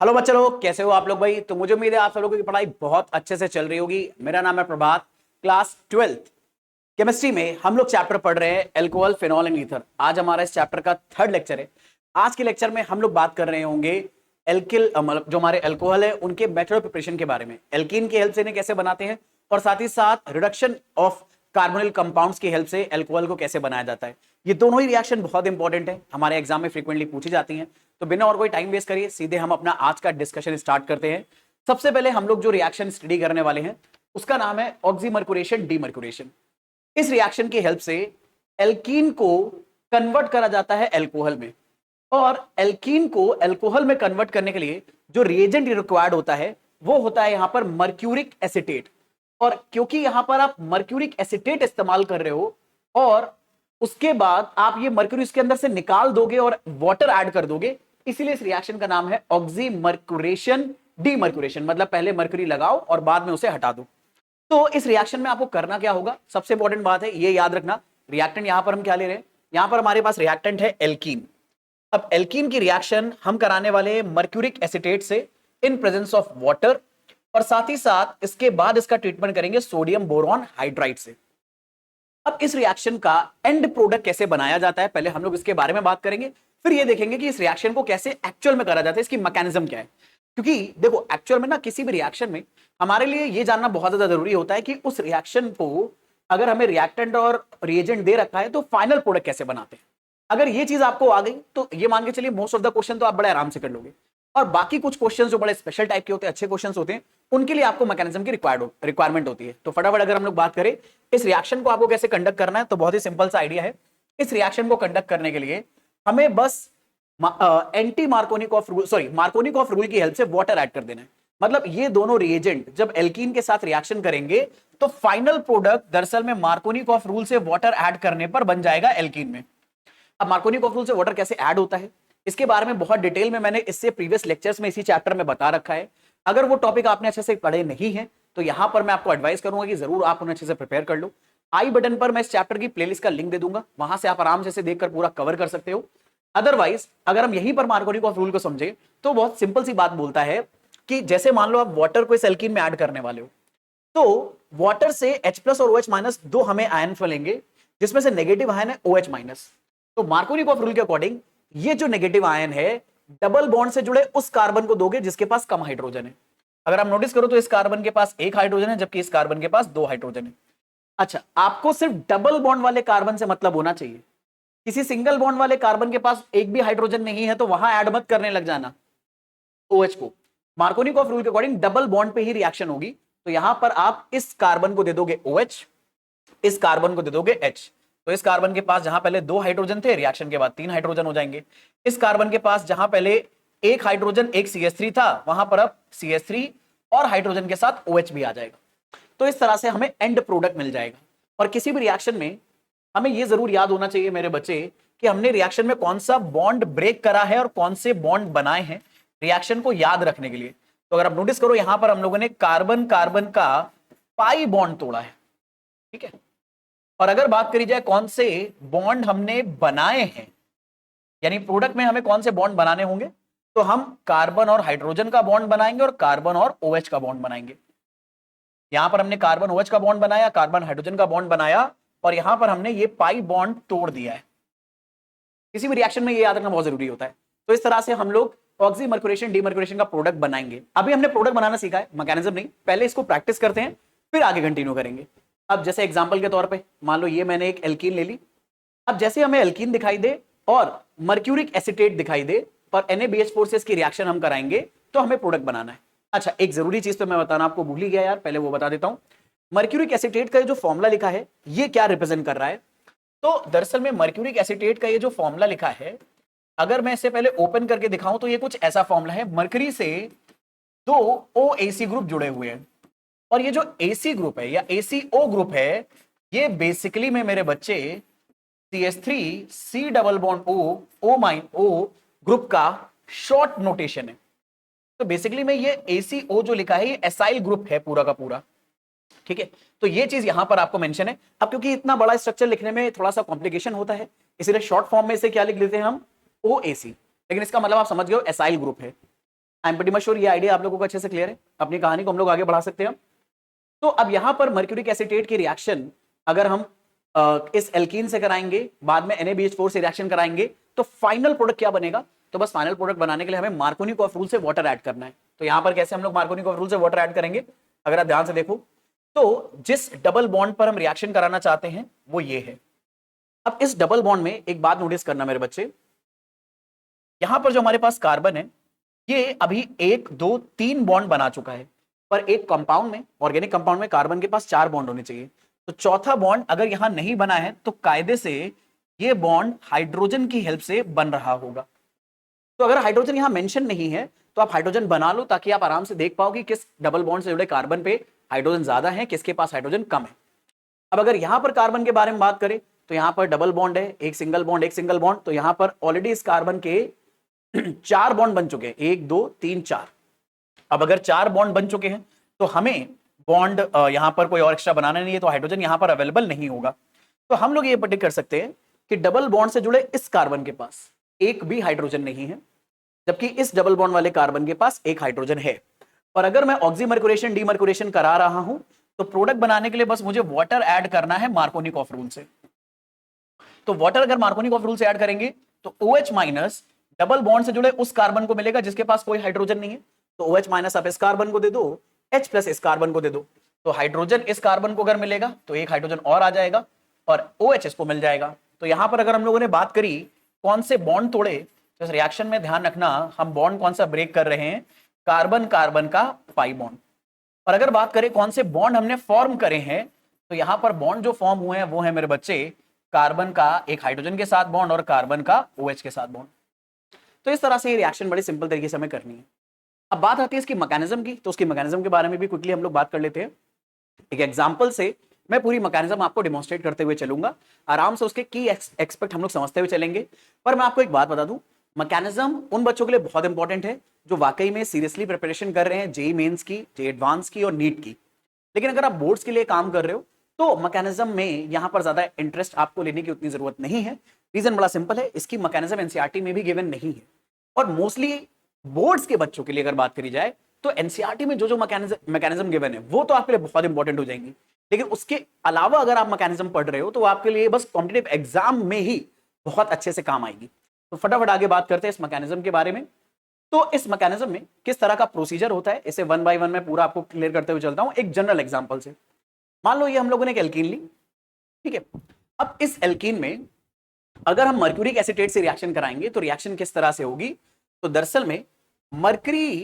Hello बच्चे लोग, कैसे हो आप लोग भाई। तो मुझे उम्मीद है आप सब लोगों की पढ़ाई बहुत अच्छे से चल रही होगी। मेरा नाम है प्रभात, क्लास 12th केमिस्ट्री में हम लोग चैप्टर पढ़ रहे हैं एल्कोहल, फिनॉल एंड ईथर। आज हमारा इस चैप्टर का थर्ड लेक्चर है। आज के लेक्चर में हम लोग बात कर रहे होंगे एल्किल मतलब जो हमारे एल्कोहल है उनके मेथड ऑफ प्रिपरेशन के बारे में, एल्कीन की हेल्प से इन्हें कैसे बनाते हैं, और साथ ही साथ रिडक्शन ऑफ कार्बोनिल कंपाउंड्स की हेल्प से एल्कोहल को कैसे बनाया जाता है। ये दोनों ही रिएक्शन बहुत इंपॉर्टेंट है, हमारे एग्जाम में फ्रीक्वेंटली पूछी जाती हैं। तो बिना और कोई टाइम वेस्ट करिए सीधे हम अपना आज का डिस्कशन स्टार्ट करते हैं। सबसे पहले हम लोग जो रिएक्शन स्टडी करने वाले हैं उसका नाम है ऑक्सीमर्कुरेशन डीमर्कुरेशन। इस रिएक्शन की हेल्प से एल्कीन को कन्वर्ट करा जाता है एल्कोहल में, और एल्कीन को अल्कोहल में कन्वर्ट करने के लिए जो रिएजेंट रिक्वायर्ड होता है वो होता है यहां पर मर्क्यूरिक एसिटेट। और क्योंकि यहां पर आप मर्क्यूरिक एसिटेट इस्तेमाल कर रहे हो और उसके बाद आप ये मर्क्यूरी इसके अंदर से निकाल दोगे और वाटर ऐड कर दोगे, इसीलिए इस रिएक्शन का नाम है ऑक्सीमर्कुरेशन डीमर्कुरेशन। मतलब पहले मर्क्यूरी लगाओ और बाद में उसे हटा दो। तो इस रिएक्शन में आपको करना क्या होगा, सबसे इंपॉर्टेंट बात है ये याद रखना। रिएक्टेंट यहां पर हम क्या ले रहे हैं, यहां पर हमारे पास रिएक्टेंट है एल्कीन। अब एल्कीन की रिएक्शन हम कराने वाले हैं मर्क्यूरिक एसिटेट से इन प्रेजेंस ऑफ वाटर, और साथ ही साथ इसके बाद इसका ट्रीटमेंट करेंगे सोडियम बोरॉन हाइड्राइड से। अब इस रिएक्शन का एंड प्रोडक्ट कैसे बनाया जाता है पहले हम लोग इसके बारे में बात करेंगे, फिर ये देखेंगे कि इस रिएक्शन को कैसे एक्चुअल में करा जाता है, इसकी मैकेनिज्म क्या है। क्योंकि देखो एक्चुअल में ना किसी भी रिएक्शन में हमारे लिए ये जानना बहुत ज्यादा जरूरी होता है कि उस रिएक्शन को अगर हमें रिएक्टेंट और रिएजेंट दे रखा है तो फाइनल प्रोडक्ट कैसे बनाते हैं। अगर ये चीज आपको आ गई तो ये मान के चलिए मोस्ट ऑफ द क्वेश्चन तो आप बड़े आराम से कर लोगे। और बाकी कुछ क्वेश्चन जो बड़े स्पेशल टाइप के होते हैं, अच्छे क्वेश्चन होते हैं, उनके लिए आपको मैकेनिज्म की रिक्वायरमेंट होती है। तो फटाफट अगर हम लोग बात करें इस रिएक्शन को आपको कैसे कंडक्ट करना है, तो बहुत ही सिंपल सा आइडिया है। इस रिएक्शन को कंडक्ट करने के लिए हमें बस anti Markovnikov rule Markovnikov rule की हेल्प से वाटर ऐड कर देना है। मतलब ये दोनों रिएजेंट जब एल्कीन के साथ रिएक्शन करेंगे तो फाइनल प्रोडक्ट दरअसल में मार्कोनिकॉफ रूल से वाटर ऐड करने पर बन जाएगा एल्कीन में। अब मार्कोनिकॉफ रूल से वाटर कैसे ऐड होता है इसके बारे में बहुत डिटेल में मैंने इससे प्रीवियस लेक्चर्स में इसी चैप्टर में बता रखा है। अगर वो टॉपिक आपने अच्छे से पढ़े नहीं है तो यहां पर मैं आपको एडवाइस करूंगा कि जरूर आप उन्हें अच्छे से प्रिपेयर कर लो। आई बटन पर मैं इस चैप्टर की प्लेलिस्ट का लिंक दे दूंगा, वहां से आप आराम से देखकर पूरा कवर कर सकते हो। अदरवाइज अगर हम यहीं पर मार्कोनिकॉफ रूल को समझे तो बहुत सिंपल सी बात बोलता है कि जैसे मान लो आप वाटर को इस एल्कीन में ऐड करने वाले हो, तो वाटर से H प्लस और OH माइनस दो हमें आयन मिलेंगे, जिसमें से नेगेटिव आयन है OH माइनस। तो मार्कोनिकॉफ रूल के अकॉर्डिंग ये जो नेगेटिव आयन है डबल बॉन्ड से जुड़े उस कार्बन को दोगे जिसके पास कम हाइड्रोजन है। अगर आप नोटिस करो तो इस कार्बन के पास एक हाइड्रोजन है जबकि इस कार्बन के पास दो हाइड्रोजन है। अच्छा, आपको सिर्फ डबल बॉन्ड वाले कार्बन से मतलब होना चाहिए। किसी सिंगल बॉन्ड वाले कार्बन के पास एक भी हाइड्रोजन नहीं है तो वहां ऐड मत करने लग जाना OH को। मार्कोनिकॉफ रूल के अकॉर्डिंग डबल बॉन्ड पे ही रिएक्शन होगी। तो यहां पर आप इस कार्बन को दे दोगे OH, इस कार्बन को दे दोगे H। तो इस कार्बन के पास जहां पहले दो हाइड्रोजन थे, रिएक्शन के बाद तीन हाइड्रोजन हो जाएंगे। इस कार्बन के पास जहां पहले एक हाइड्रोजन एक CH3 था, वहां पर अब CH3 और हाइड्रोजन के साथ OH भी आ जाएगा। तो इस तरह से हमें एंड प्रोडक्ट मिल जाएगा। और किसी भी रिएक्शन में हमें यह जरूर याद होना चाहिए मेरे बच्चे कि हमने रिएक्शन में कौन सा बॉन्ड ब्रेक करा है और कौन से बॉन्ड बनाए हैं, रिएक्शन को याद रखने के लिए। तो अगर आप नोटिस करो यहां पर हम लोगों ने कार्बन कार्बन का पाई बॉन्ड तोड़ा है, ठीक है। और अगर बात करी जाए कौन से बॉन्ड हमने बनाए हैं, यानी प्रोडक्ट में हमें कौन से बॉन्ड बनाने होंगे, तो हम कार्बन और हाइड्रोजन का बॉन्ड बनाएंगे और कार्बन और OH का बॉन्ड बनाएंगे। यहां पर हमने कार्बन OH का बॉन्ड बनाया, कार्बन हाइड्रोजन का बॉन्ड बनाया, और यहां पर हमने ये पाई बॉन्ड तोड़ दिया है। किसी भी रिएक्शन में ये याद रखना बहुत जरूरी होता है। तो इस तरह से हम लोग ऑक्सीमर्कुरेशन डीमर्कुरेशन का प्रोडक्ट बनाएंगे। अभी हमने प्रोडक्ट बनाना सीखा है, मैकेनिज्म नहीं। पहले इसको प्रैक्टिस करते हैं फिर आगे कंटिन्यू करेंगे। अब जैसे एग्जांपल के तौर पे मान लो ये मैंने एक एल्कीन ले ली। अब जैसे हमें एल्कीन दिखाई दे और मर्क्यूरिक एसिटेट दिखाई दे और NaBH4 से इसकी रिएक्शन हम कराएंगे तो हमें प्रोडक्ट बनाना है। अच्छा, एक जरूरी चीज तो मैं बताना आपको भूल ही गया यार, पहले वो बता देता हूं। मर्क्यूरिक एसिटेट का जो फॉर्मूला लिखा है ये क्या रिप्रेजेंट कर रहा है, तो दरअसल में मर्क्यूरिक एसिटेट का ये जो फॉर्मूला लिखा है, अगर मैं इससे पहले ओपन करके दिखाऊं तो ये कुछ ऐसा फॉर्मूला है। मरकरी से दो OAC ग्रुप जुड़े हुए हैं, और ये जो AC ग्रुप है या ACO ग्रुप है, ये बेसिकली में मेरे बच्चे CH3C double bond O group का शॉर्ट नोटेशन है। तो बेसिकली में ये ACO जो लिखा है ये एसाइल ग्रुप है पूरा का पूरा, ठीक है। तो ये चीज यहां पर आपको मेंशन है। अब क्योंकि इतना बड़ा स्ट्रक्चर लिखने में थोड़ा सा कॉम्प्लिकेशन होता है, इसीलिए शॉर्ट फॉर्म में इसे क्या लिख देते हैं हम OAC, लेकिन इसका मतलब आप समझ गए एसाइल ग्रुप है। I am pretty much sure ये आइडिया आप लोगों को अच्छे से क्लियर है। अपनी कहानी को हम लोग आगे बढ़ा सकते हैं। तो अब यहां पर मर्क्यूरिक एसीटेट की रिएक्शन अगर हम इस एल्कीन से कराएंगे, बाद में NaBH4 से रिएक्शन कराएंगे, तो फाइनल प्रोडक्ट क्या बनेगा? तो बस फाइनल प्रोडक्ट बनाने के लिए हमें मार्कोनिकॉफ रूल से वाटर ऐड करना है। तो यहां पर कैसे हम लोग मार्कोनिकॉफ रूल से वाटर ऐड करेंगे? अगर आप ध्यान से देखो तो जिस डबल बॉन्ड पर हम रिएक्शन कराना चाहते हैं वो ये है। अब इस डबल बॉन्ड में एक बात नोटिस करना मेरे बच्चे, यहां पर जो हमारे पास कार्बन है ये अभी 1 2 3 बॉन्ड बना चुका है, पर एक कंपाउंड में, ऑर्गेनिक कंपाउंड में कार्बन के पास 4 बॉन्ड होने चाहिए। तो चौथा बॉन्ड अगर यहां नहीं बना है तो कायदे से ये बॉन्ड हाइड्रोजन की हेल्प से बन रहा होगा। तो अगर हाइड्रोजन यहां मेंशन नहीं है तो आप हाइड्रोजन बना लो, ताकि आप आराम से देख पाओ कि किस डबल बॉन्ड से जुड़े कार्बन पे हाइड्रोजन ज्यादा है, किसके पास हाइड्रोजन कम है। अब अगर यहां पर कार्बन के बारे में बात करें तो यहां पर डबल बॉन्ड है, एक सिंगल बॉन्ड, एक सिंगल बॉन्ड, तो यहां पर ऑलरेडी इस कार्बन के 4 बॉन्ड बन चुके हैं, 1 2 3 4। अब अगर 4 बॉन्ड बन चुके हैं तो हमें बॉन्ड यहां पर कोई और एक्स्ट्रा बनाना नहीं है, तो हाइड्रोजन यहां पर अवेलेबल नहीं होगा। तो हम लोग ये प्रेडिक्ट कर सकते हैं कि डबल बॉन्ड से जुड़े इस कार्बन के पास एक भी हाइड्रोजन नहीं है, जबकि इस डबल बॉन्ड वाले कार्बन के पास एक हाइड्रोजन है। और अगर मैं ऑक्सीमर्कुरेशन डीमर्कुरेशन करा रहा हूं तो प्रोडक्ट बनाने के लिए बस मुझे वाटर ऐड करना है मार्कोनिकॉफ रूल से। तो वाटर अगर मार्कोनिकॉफ रूल से ऐड करेंगे तो OH माइनस डबल बॉन्ड से जुड़े उस कार्बन को मिलेगा जिसके पास कोई हाइड्रोजन नहीं है। तो OH माइनस आप इस कार्बन को दे दो, H प्लस इस कार्बन को दे दो, तो हाइड्रोजन इस कार्बन को अगर मिलेगा तो एक हाइड्रोजन और आ जाएगा और OH इसको मिल जाएगा। तो यहां पर अगर हम लोगों ने बात करी कौन से बॉन्ड तोड़े, तो इस रिएक्शन में ध्यान रखना हम बॉन्ड कौन सा ब्रेक कर रहे हैं, कार्बन कार्बन का पाई बॉन्ड। और अगर बात करें कौन से बॉन्ड हमने फॉर्म करे हैं, तो यहां पर बॉन्ड जो फॉर्म हुए हैं वो है मेरे बच्चे कार्बन का एक हाइड्रोजन के साथ बॉन्ड और कार्बन का OH के साथ बॉन्ड। तो इस तरह से ये रिएक्शन बड़ी सिंपल तरीके से हमें करनी है। अब बात आती है इसकी मैकेनिज्म की, तो उसकी मैकेनिज्म के बारे में भी क्विकली हम लोग बात कर लेते हैं। एक एग्जांपल से मैं पूरी मैकेनिज्म आपको डिमॉन्स्ट्रेट करते हुए चलूंगा, आराम से उसके की एक्सपेक्ट हम लोग समझते हुए चलेंगे। पर मैं आपको एक बात बता दूं, मैकेनिज्म उन बच्चों के लिए बहुत इंपॉर्टेंट है जो वाकई में सीरियसली प्रिपरेशन कर रहे हैं जेईई मेंस की, जेईई एडवांस की और नीट की। लेकिन अगर आप बोर्ड्स के लिए काम कर रहे हो तो मैकेनिज्म में यहां पर ज्यादा इंटरेस्ट आपको लेने की उतनी जरूरत नहीं है। रीजन बड़ा सिंपल है, इसकी मैकेनिज्म एनसीईआरटी में भी गिवन नहीं है। और मोस्टली बोर्ड्स के बच्चों के लिए अगर बात करी जाए तो एनसीईआरटी में जो जो मैकेनिज्म गिवन है वो तो आपके लिए बहुत इंपॉर्टेंट हो जाएंगी, लेकिन उसके अलावा अगर आप मैकेनिज्म पढ़ रहे हो तो आपके लिए बस कॉम्पिटिटिव एग्जाम में ही बहुत अच्छे से काम आएगी। तो फटाफट आगे बात करते हैं इस मैकेनिज्म के बारे में। तो इस मैकेनिज्म में किस तरह का प्रोसीजर होता है, इसे वन बाय वन मैं पूरा आपको क्लियर करते हुए चलता हूं एक जनरल एग्जांपल से। मान लो ये हम लोगों ने एक एल्कीन ली, ठीक है। अब इस एल्कीन में अगर हम मर्क्यूरिक एसीटेट से रिएक्शन कराएंगे तो रिएक्शन किस तरह से होगी, तो दरअसल में मरकरी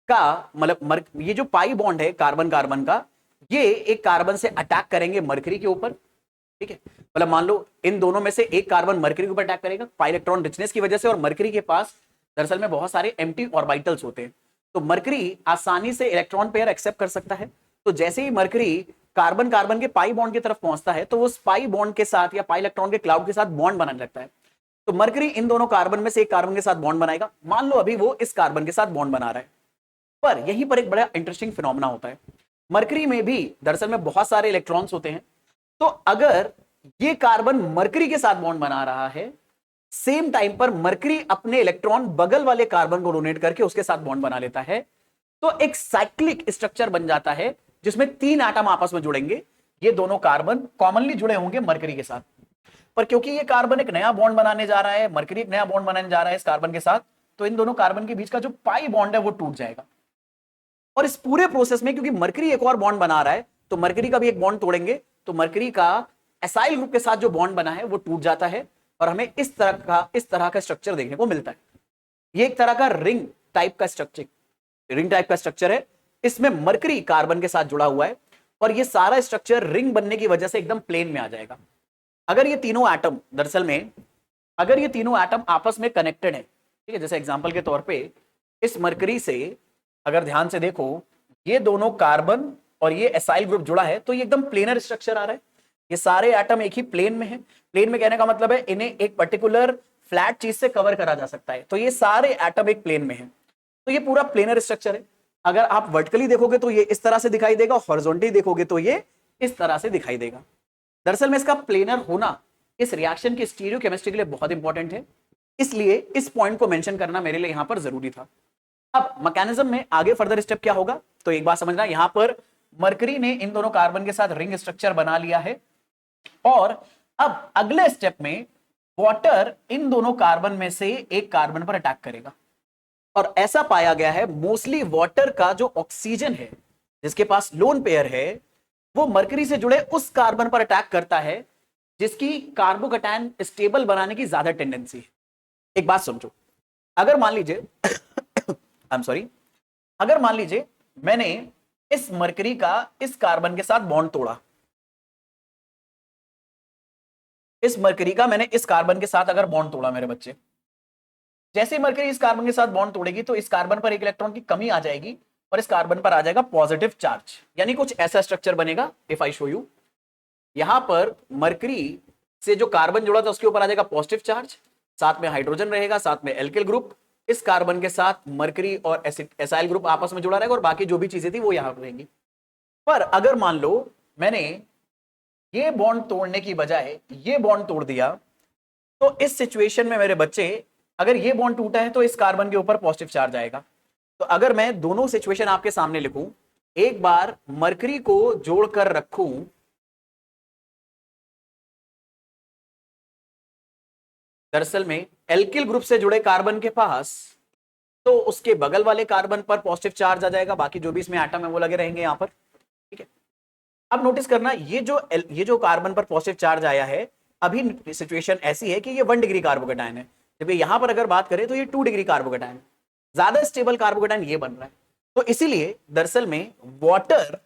का मतलब ये जो पाई बॉन्ड है कार्बन कार्बन का, ये एक कार्बन से अटैक करेंगे मरकरी के ऊपर, ठीक है। मतलब मान लो इन दोनों में से एक कार्बन मरकरी के ऊपर अटैक करेगा पाई इलेक्ट्रॉन रिचनेस की वजह से, और मरकरी के पास दरअसल में बहुत सारे एम्प्टी ऑर्बिटल्स होते हैं, तो मरकरी आसानी से इलेक्ट्रॉन पेयर एक्सेप्ट कर सकता है। तो जैसे ही मरकरी कार्बन कार्बन के पाई बॉन्ड की तरफ पहुंचता है तो वो पाई बॉन्ड के साथ या पाई इलेक्ट्रॉन के क्लाउड के साथ बॉन्ड बनाने लगता है। तो मरकरी इन दोनों कार्बन में से एक कार्बन के साथ बॉन्ड बनाएगा। मान लो अभी वो इस कार्बन के साथ बॉन्ड बना रहा है, पर यहीं पर एक बड़ा इंटरेस्टिंग फिनोमेना होता है। मरकरी में भी दरअसल में बहुत सारे इलेक्ट्रॉन्स होते हैं, तो अगर ये कार्बन मरकरी के साथ बॉन्ड बना रहा है, सेम टाइम पर मरकरी अपने इलेक्ट्रॉन बगल वाले कार्बन को डोनेट करके उसके साथ बॉन्ड बना लेता है, तो एक साइक्लिक स्ट्रक्चर बन जाता है जिसमें 3 एटम आपस में जुड़ेंगे। ये दोनों कार्बन कॉमनली जुड़े होंगे मरकरी के साथ, पर क्योंकि ये कार्बन एक नया बॉन्ड बनाने जा रहा है, मरकरी एक नया बॉन्ड बनाने जा रहा है इस कार्बन के साथ, तो इन दोनों कार्बन के बीच का जो पाई बॉन्ड है वो टूट जाएगा। और इस पूरे प्रोसेस में क्योंकि मरकरी एक और बॉन्ड बना रहा है तो मरकरी का भी एक बॉन्ड तोड़ेंगे, तो मरकरी का एसाइल ग्रुप के साथ जो बॉन्ड बना है वो टूट जाता है और हमें इस तरह का स्ट्रक्चर देखने को मिलता है। ये एक तरह का रिंग टाइप का स्ट्रक्चर है। इसमें मरकरी कार्बन के साथ जुड़ा हुआ है और ये सारा स्ट्रक्चर रिंग बनने की वजह से एकदम प्लेन में आ जाएगा। अगर ये तीनों एटम दरअसल में अगर ये तीनों एटम आपस में कनेक्टेड है, ठीक है, जैसे एग्जांपल के तौर पे इस मरकरी से अगर ध्यान से देखो ये दोनों कार्बन और ये एसाइल ग्रुप जुड़ा है, तो ये एकदम प्लेनर स्ट्रक्चर आ रहा है। ये सारे एटम एक ही प्लेन में है। प्लेन में कहने का मतलब है इन्हें एक पर्टिकुलर फ्लैट चीज से कवर करा जा सकता है, तो ये सारे एटम एक प्लेन में है, तो ये पूरा प्लेनर स्ट्रक्चर है। अगर आप वर्टिकली देखोगे तो ये इस तरह से दिखाई देगा, हॉरिजॉन्टली देखोगे तो ये इस तरह से दिखाई देगा। दरअसल में इसका प्लेनर होना इस रिएक्शन की स्टीरियोकेमिस्ट्री के लिए बहुत इंपॉर्टेंट है, इसलिए इस पॉइंट को मेंशन करना मेरे लिए यहां पर जरूरी था। अब मैकेनिज्म में आगे फर्दर स्टेप क्या होगा, तो एक बात समझना, यहां पर मरकरी ने इन दोनों कार्बन के साथ रिंग स्ट्रक्चर बना लिया है और अब अगले स्टेप में वाटर इन दोनों कार्बन में से एक कार्बन पर अटैक करेगा और ऐसा पाया गया है मोस्टली वाटर का जो ऑक्सीजन है जिसके पास लोन पेयर है वो मरकरी से जुड़े उस कार्बन पर अटैक करता है जिसकी कार्बोकैटायन स्टेबल बनाने की ज्यादा टेंडेंसी है। एक बात समझो, अगर मान लीजिए आई एम सॉरी, अगर मान लीजिए मैंने इस मरकरी का इस कार्बन के साथ बॉन्ड तोड़ा, इस मरकरी का मैंने इस कार्बन के साथ अगर बॉन्ड तोड़ा मेरे बच्चे, जैसे मरकरी इस कार्बन के साथ बॉन्ड तोड़ेगी तो इस कार्बन पर एक इलेक्ट्रॉन की कमी आ जाएगी और इस कार्बन पर आ जाएगा पॉजिटिव चार्ज, यानी कुछ ऐसा स्ट्रक्चर बनेगा। इफ आई शो यू, यहां पर मरकरी से जो कार्बन जुड़ा था उसके ऊपर आ जाएगा पॉजिटिव चार्ज, साथ में हाइड्रोजन रहेगा, साथ में एल्किल ग्रुप, इस कार्बन के साथ मरकरी और एसाइल ग्रुप आपस में जुड़ा रहेगा और बाकी जो भी चीजें थी वो यहां पर रहेंगी। पर अगर मान लो मैंने ये बॉन्ड तोड़ने की बजाय ये बॉन्ड तोड़ दिया, तो इस सिचुएशन में मेरे बच्चे अगर ये बॉन्ड टूटा है तो इस कार्बन के ऊपर पॉजिटिव चार्ज आएगा। तो अगर मैं दोनों सिचुएशन आपके सामने लिखूं, एक बार मरकरी को जोड़कर रखूं, दरअसल में एल्किल ग्रुप से जुड़े कार्बन के पास तो उसके बगल वाले कार्बन पर पॉजिटिव चार्ज आ जाएगा, बाकी जो भी इसमें एटम है वो लगे रहेंगे यहां पर। ठीक है, अब नोटिस करना ये जो कार्बन पर पॉजिटिव चार्ज आया है, अभी सिचुएशन ऐसी है कि ये 1 डिग्री कार्बोकैटायन है, जबकि यहां पर अगर बात करें तो ये 2 डिग्री कार्बोकैटायन, ज्यादा स्टेबल कार्बोकैटायन ये बन रहा है। तो इसीलिए दरअसल में वाटर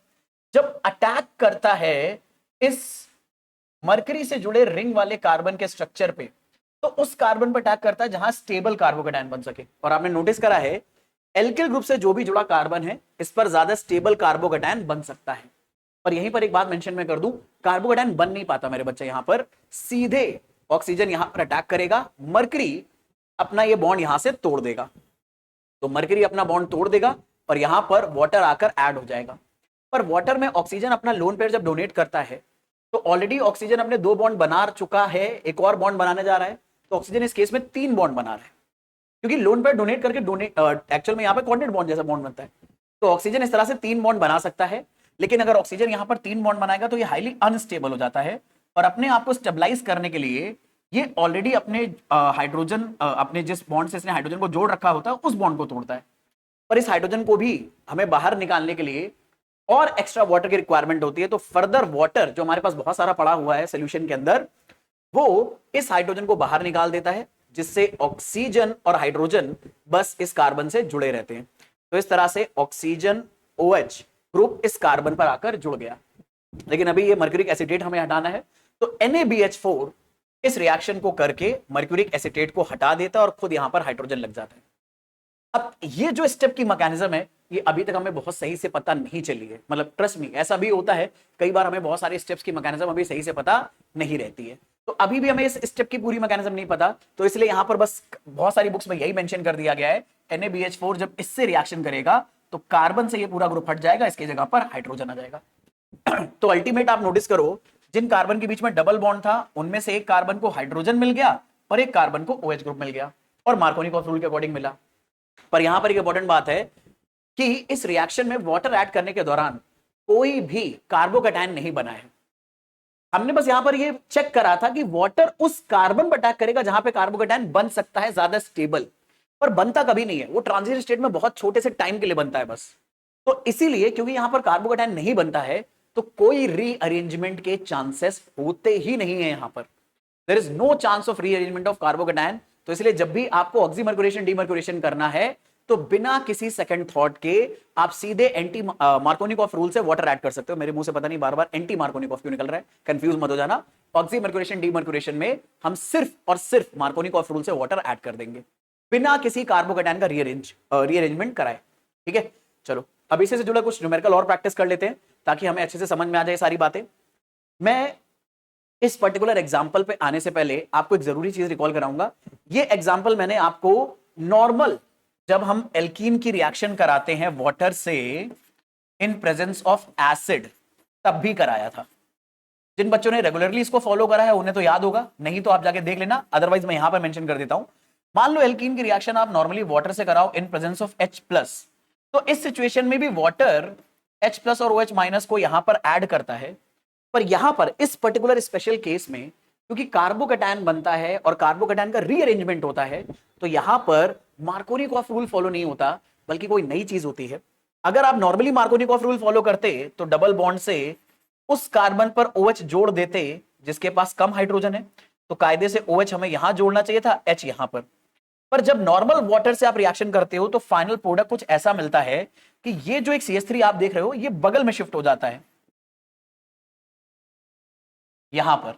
जब अटैक करता है इस मरकरी से जुड़े रिंग वाले कार्बन के स्ट्रक्चर पे, तो उस कार्बन पर अटैक करता है जहां स्टेबल कार्बोकैटायन बन सके। और आपने नोटिस करा है एल्किल ग्रुप से जो भी जुड़ा कार्बन है इस पर ज्यादा स्टेबल कार्बोकैटायन बन सकता है। और यहीं पर एक बात मेंशन मैं कर दूं, कार्बोकैटायन बन नहीं पाता मेरे बच्चे, यहां पर सीधे ऑक्सीजन यहां पर अटैक करेगा, मरकरी अपना ये बॉन्ड यहां से तोड़ देगा, तो मरकरी अपना बॉन्ड तोड़ देगा और यहां पर वाटर आकर ऐड हो जाएगा। पर वाटर में ऑक्सीजन अपना लोन पेयर जब डोनेट करता है तो ऑलरेडी ऑक्सीजन अपने 2 बॉन्ड बना चुका है, एक और बॉन्ड बनाने जा रहा है, तो ऑक्सीजन इस केस में 3 बॉन्ड बना रहा है, क्योंकि लोन पेयर डोनेट करके एक्चुअल में यहां पर कोऑर्डिनेट बॉन्ड जैसा बॉन्ड बनता है। तो ऑक्सीजन इस तरह से 3 बॉन्ड बना सकता है, लेकिन अगर ऑक्सीजन यहां पर 3 बॉन्ड बनाएगा तो ये हाईली अनस्टेबल हो जाता है और अपने आप को स्टेबलाइज करने के लिए ये ऑलरेडी अपने हाइड्रोजन अपने जिस बॉन्ड से इसने हाइड्रोजन को जोड़ रखा होता है उस बॉन्ड को तोड़ता है। पर इस हाइड्रोजन को भी हमें बाहर निकालने के लिए और एक्स्ट्रा वाटर की रिक्वायरमेंट होती है, तो फर्दर वाटर जो हमारे पास बहुत सारा पड़ा हुआ है सोल्यूशन के अंदर, वो इस हाइड्रोजन को बाहर निकाल देता है, जिससे ऑक्सीजन और हाइड्रोजन बस इस कार्बन से जुड़े रहते हैं। तो इस तरह से ऑक्सीजन OH ग्रुप इस कार्बन पर आकर जुड़ गया। लेकिन अभी ये मर्क्यूरिक एसिटेट हमें हटाना है, तो NaBH4 इस रिएक्शन को करके मर्क्यूरिक एसिटेट को हटा देता है और खुद यहां पर हाइड्रोजन लग जाता है। अब ये जो स्टेप की मैकेनिज्म है ये अभी तक हमें बहुत सही से पता नहीं चली है, मतलब ट्रस्ट मी ऐसा भी होता है कई बार हमें बहुत सारे स्टेप्स की मैकेनिज्म अभी सही से पता नहीं रहती है। तो अभी भी हमें इस स्टेप की पूरी मैकेनिज्म नहीं पता, तो इसलिए यहां पर बस बहुत सारी बुक्स में यही मेंशन कर दिया गया है NaBH4 जब इससे रिएक्शन करेगा तो कार्बन से ये पूरा ग्रुप हट जाएगा, इसकी जगह पर हाइड्रोजन आ जाएगा। तो अल्टीमेट आप नोटिस करो, जिन कार्बन के बीच में डबल बॉन्ड था उनमें से एक कार्बन को हाइड्रोजन मिल गया और एक कार्बन को OH ग्रुप मिल गया और मार्कोनिकॉफ रूल के अकॉर्डिंग मिला। पर यहां पर एक इंपॉर्टेंट बात है कि इस रिएक्शन में वाटर ऐड करने के दौरान कोई भी कार्बोकैटायन नहीं बना है। हमने बस यहां पर ये चेक करा था कि वाटर उस कार्बन पर अटैक करेगा जहां पे कार्बोकैटायन बन सकता है ज्यादा स्टेबल, पर बनता कभी नहीं है, वो ट्रांजिशन स्टेट में बहुत छोटे से टाइम के लिए बनता है बस। तो इसीलिए क्योंकि यहां पर कार्बोकैटायन नहीं बनता है तो कोई रीअरेंजमेंट के चांसेस होते ही नहीं है, यहां पर there is no chance of rearrangement of carbocation. तो इसलिए जब भी आपको ऑक्सीमर्क्यूरेशन डीमर्क्यूरेशन करना है तो बिना किसी सेकंड थॉट के आप सीधे एंटी मार्कोनिकॉफ रूल से वाटर ऐड कर सकते हो। मेरे मुंह से पता नहीं बार बार एंटी मार्कोनिकॉफ क्यों निकल रहा है, कंफ्यूज मत हो जाना। ऑक्सीमर्क्यूरेशन डीमर्क्यूरेशन में हम सिर्फ और सिर्फ मार्कोनिकॉफ रूल से वाटर ऐड कर देंगे बिना किसी कार्बोकैटायन का रीअरेंजमेंट कराए। ठीक है, चलो अब इसी से जुड़ा कुछ न्यूमेरिकल और प्रैक्टिस कर लेते हैं ताकि हमें अच्छे से समझ में आ जाए सारी बातें। मैं इस पर्टिकुलर एग्जाम्पल पे आने से पहले आपको एक जरूरी चीज रिकॉल कराऊंगा। ये एग्जाम्पल मैंने आपको नॉर्मल जब हम एल्कीन की रिएक्शन कराते हैं वाटर से इन प्रेजेंस ऑफ एसिड तब भी कराया था। जिन बच्चों ने रेगुलरली इसको फॉलो करा है उन्हें तो याद होगा, नहीं तो आप जाके देख लेना, अदरवाइज मैं यहां पर मेंशन कर देता हूं। मान लो एल्कीन की रिएक्शन आप नॉर्मली वाटर से कराओ इन प्रेजेंस ऑफ H प्लस, तो इस सिचुएशन में भी वाटर H प्लस और OH माइनस को यहां पर ऐड करता है। पर यहां पर इस पर्टिकुलर स्पेशल केस में क्योंकि कार्बोकैटायन बनता है और कार्बोकैटायन का रीअरेंजमेंट होता है, तो यहां पर मार्कोनिकॉफ रूल फॉलो नहीं होता, बल्कि कोई नई चीज होती है। अगर आप नॉर्मली मार्कोनिकॉफ रूल फॉलो करते तो डबल बॉन्ड से उस कार्बन पर OH जोड़ देते जिसके पास कम हाइड्रोजन है, तो कायदे से OH हमें यहां जोड़ना चाहिए था, H यहां पर जब नॉर्मल वाटर से आप रिएक्शन करते हो तो फाइनल प्रोडक्ट कुछ ऐसा मिलता है कि ये जो एक CH3 आप देख रहे हो ये बगल में शिफ्ट हो जाता है यहां पर,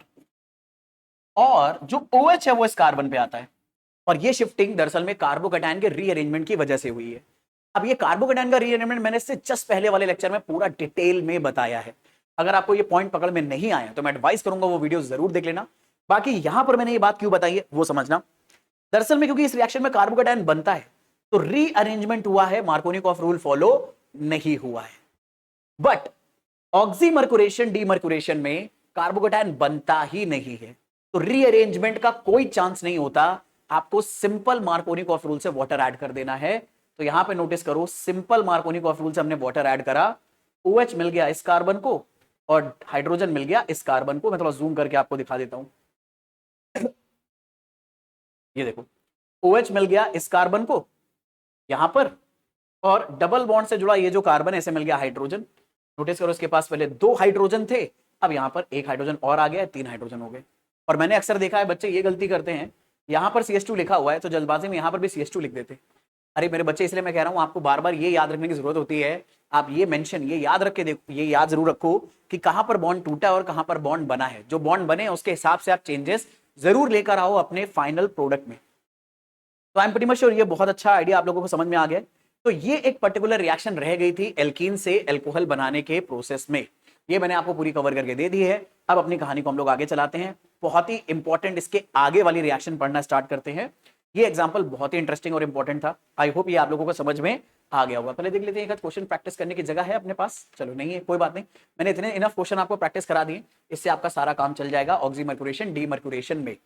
और जो OH है वो इस कार्बन पे आता है। और ये शिफ्टिंग दरअसल में कार्बोकैटायन के रीअरेंजमेंट की वजह से हुई है। अब ये कार्बोकैटायन का रीअरेंजमेंट मैंने इससे जस्ट पहले वाले लेक्चर में पूरा डिटेल में बताया है। अगर आपको ये पॉइंट पकड़ में नहीं आया तो मैं एडवाइस करूंगा वो वीडियो जरूर देख लेना। बाकी यहां पर मैंने ये बात क्यों बताई है वो समझना। दरअसल में क्योंकि इस रिएक्शन में कार्बोकैटायन बनता है तो रीअरेंजमेंट हुआ है, मार्कोनिकॉफ रूल फॉलो नहीं हुआ है। बट ऑक्सीमर्कुरेशन डीमर्कुरेशन में कार्बोकैटायन बनता ही नहीं है, तो रीअरेंजमेंट का कोई चांस नहीं होता। आपको सिंपल मार्कोनिकॉफ रूल से वाटर ऐड कर देना है। तो यहां पे नोटिस करो, सिंपल मार्कोनिकॉफ रूल से हमने वाटर ऐड करा, OH मिल गया इस कार्बन को और हाइड्रोजन मिल गया इस कार्बन को। मैं थोड़ा जूम करके आपको दिखा देता हूं। ये देखो, OH मिल गया इस कार्बन को यहां पर, और डबल बॉन्ड से जुड़ा ये जो कार्बन है इसे मिल गया हाइड्रोजन। नोटिस करो इसके पास पहले 2 हाइड्रोजन थे, अब यहां पर 1 हाइड्रोजन और आ गया, 3 हाइड्रोजन हो गए। और मैंने अक्सर देखा है बच्चे ये गलती करते हैं, यहां पर CH2 लिखा हुआ है तो जल्दबाजी में यहां पर भी CH2 लिख देते। अरे मेरे बच्चे, इसलिए मैं कह रहा हूं आपको बार बार ये याद रखने की जरूरत होती है। आप ये मेंशन, ये याद रख के देखो, ये याद जरूर रखो कि कहां पर बॉन्ड टूटा और कहां पर बॉन्ड बना है। जो बॉन्ड बने उसके हिसाब से आप चेंजेस जरूर लेकर आओ अपने फाइनल प्रोडक्ट में। तो I am pretty much sure ये बहुत अच्छा आइडिया आप लोगों को समझ में आ गया। तो ये एक पर्टिकुलर रिएक्शन रह गई थी एल्कीन से एल्कोहल बनाने के प्रोसेस में, ये मैंने आपको पूरी कवर करके दे दी है। अब अपनी कहानी को हम लोग आगे चलाते हैं। बहुत ही इंपॉर्टेंट इसके आगे वाली रिएक्शन पढ़ना स्टार्ट करते हैं। ये एग्जांपल बहुत ही इंटरेस्टिंग और इंपॉर्टेंट था। आई होप ये आप लोगों को समझ में आ गया होगा। पहले देख लेते हैं एक क्वेश्चन प्रैक्टिस करने की जगह है अपने पास। चलो नहीं है कोई बात नहीं, मैंने इतने इनफ क्वेश्चन आपको प्रैक्टिस करा दिए, इससे आपका सारा काम चल जाएगा ऑक्सीमर्कुरेशन डीमर्कुरेशन में।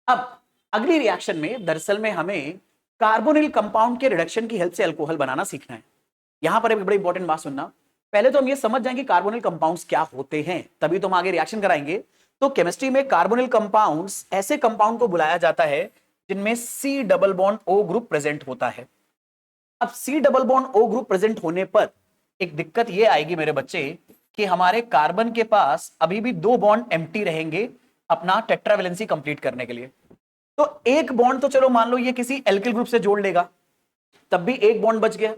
अब अगली रिएक्शन में दरअसल में हमें कार्बोनिल कंपाउंड के रिडक्शन की हेल्प से अल्कोहल बनाना सीखना है। यहां पर एक बड़ी इंपॉर्टेंट बात सुनना, पहले तो हम ये समझ जाएंगे कार्बोनिल कंपाउंड्स क्या होते हैं, तभी तो हम आगे रिएक्शन कराएंगे। तो केमिस्ट्री में कार्बोनिल कंपाउंड्स ऐसे कंपाउंड को बुलाया जाता है जिनमें C double bond O group present होता है। अब C double bond O group present होने पर एक दिक्कत ये आएगी मेरे बच्चे कि हमारे कार्बन के पास अभी भी 2 बॉन्ड एम्प्टी रहेंगे अपना टेट्रावेलेंसी कंप्लीट करने के लिए। तो एक बॉन्ड तो चलो मान लो ये किसी एल्किल ग्रुप से जोड़ लेगा, तब भी एक बॉन्ड बच गया।